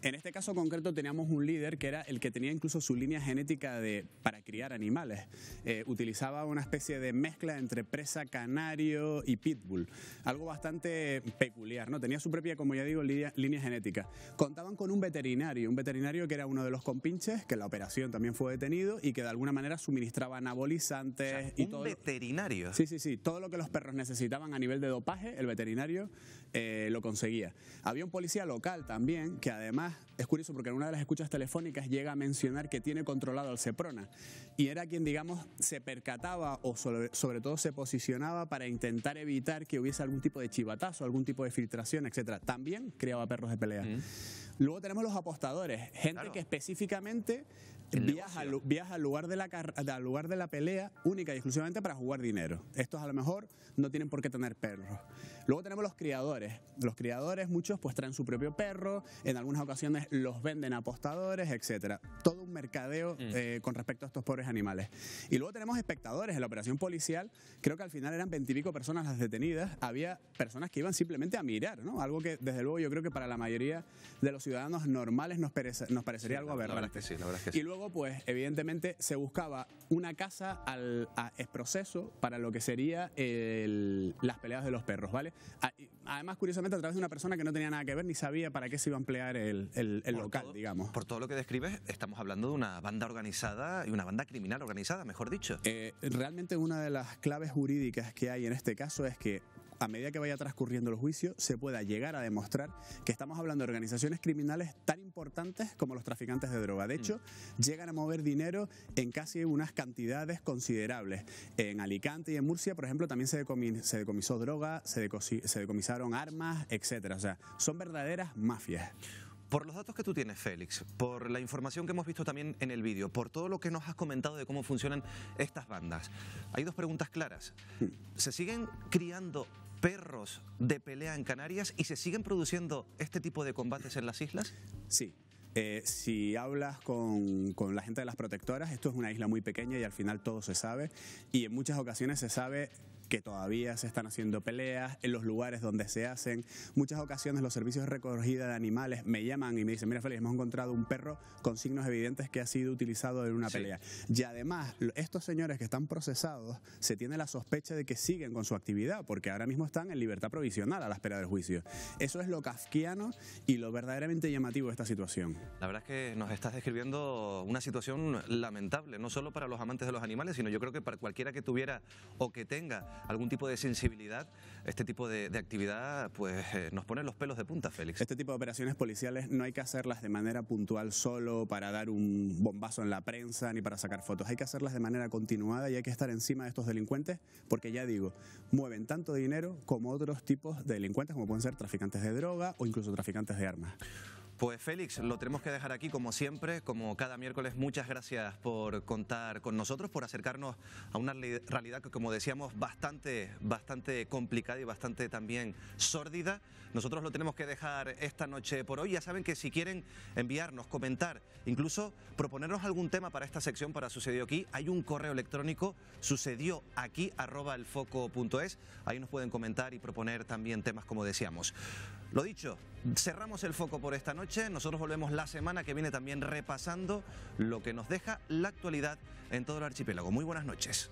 en este caso concreto teníamos un líder que era el que tenía incluso su línea genética para criar animales. Utilizaba una especie de mezcla entre presa canario y pitbull. Algo bastante peculiar, ¿no? Tenía su propia, como ya digo, línea genética. Contaban con un veterinario que era uno de los compinches, que en la operación también fue detenido y que de alguna manera suministraba anabolizantes. O sea, y ¿un todo veterinario? Sí. Todo lo que los perros necesitaban a nivel de dopaje, el veterinario lo conseguía. Había un policía local también, que además es curioso porque en una de las escuchas telefónicas llega a mencionar que tiene controlado al Seprona. Y era quien, digamos, se percataba o sobre todo se posicionaba para intentar evitar que hubiese algún tipo de chivatazo, algún tipo de filtración, etcétera. También criaba perros de pelea. Luego tenemos los apostadores, gente que específicamente viaja al lugar de la pelea única y exclusivamente para jugar dinero. Estos a lo mejor no tienen por qué tener perros. Luego tenemos los criadores. Los criadores, muchos pues traen su propio perro, en algunas ocasiones los venden a apostadores, etcétera. Todo un mercadeo con respecto a estos pobres animales. Y luego tenemos espectadores. En la operación policial, creo que al final eran 20 y pico personas las detenidas. Había personas que iban simplemente a mirar, ¿no? Algo que desde luego yo creo que para la mayoría de los ciudadanos normales nos parecería algo aberrante. La verdad es que sí. Y luego, pues, evidentemente, se buscaba una casa a exproceso para lo que sería las peleas de los perros, ¿vale? Además, curiosamente, a través de una persona que no tenía nada que ver ni sabía para qué se iba a emplear el local, digamos. Por todo lo que describes, estamos hablando de una banda organizada y una banda criminal organizada, mejor dicho. Realmente una de las claves jurídicas que hay en este caso es que a medida que vaya transcurriendo el juicio, se pueda llegar a demostrar que estamos hablando de organizaciones criminales tan importantes como los traficantes de droga. De hecho, llegan a mover dinero en casi unas cantidades considerables. En Alicante y en Murcia, por ejemplo, también se decomisó droga, se decomisaron armas, etcétera. O sea, son verdaderas mafias. Por los datos que tú tienes, Félix, por la información que hemos visto también en el vídeo, por todo lo que nos has comentado de cómo funcionan estas bandas, hay dos preguntas claras. ¿Se siguen criando perros de pelea en Canarias y se siguen produciendo este tipo de combates en las islas? Sí. Si hablas con la gente de las protectoras, esto es una isla muy pequeña y al final todo se sabe, y en muchas ocasiones se sabe que todavía se están haciendo peleas en los lugares donde se hacen. Muchas ocasiones los servicios de recogida de animales me llaman y me dicen: mira, Félix, hemos encontrado un perro con signos evidentes que ha sido utilizado en una pelea. Y además, estos señores que están procesados, se tiene la sospecha de que siguen con su actividad, porque ahora mismo están en libertad provisional a la espera del juicio. Eso es lo kafkiano y lo verdaderamente llamativo de esta situación. La verdad es que nos estás describiendo una situación lamentable, no solo para los amantes de los animales, sino yo creo que para cualquiera que tuviera o que tenga algún tipo de sensibilidad, este tipo de actividad pues nos pone los pelos de punta, Félix. Este tipo de operaciones policiales no hay que hacerlas de manera puntual solo para dar un bombazo en la prensa ni para sacar fotos. Hay que hacerlas de manera continuada y hay que estar encima de estos delincuentes porque, ya digo, mueven tanto dinero como otros tipos de delincuentes, como pueden ser traficantes de droga o incluso traficantes de armas. Pues Félix, lo tenemos que dejar aquí como siempre, como cada miércoles. Muchas gracias por contar con nosotros, por acercarnos a una realidad que, como decíamos, bastante complicada y bastante también sórdida. Nosotros lo tenemos que dejar esta noche por hoy. Ya saben que si quieren enviarnos, comentar, incluso proponernos algún tema para esta sección, para Sucedió Aquí, hay un correo electrónico, sucedioaquí@elfoco.es. Ahí nos pueden comentar y proponer también temas, como decíamos. Lo dicho, cerramos el foco por esta noche. Nosotros volvemos la semana que viene también repasando lo que nos deja la actualidad en todo el archipiélago. Muy buenas noches.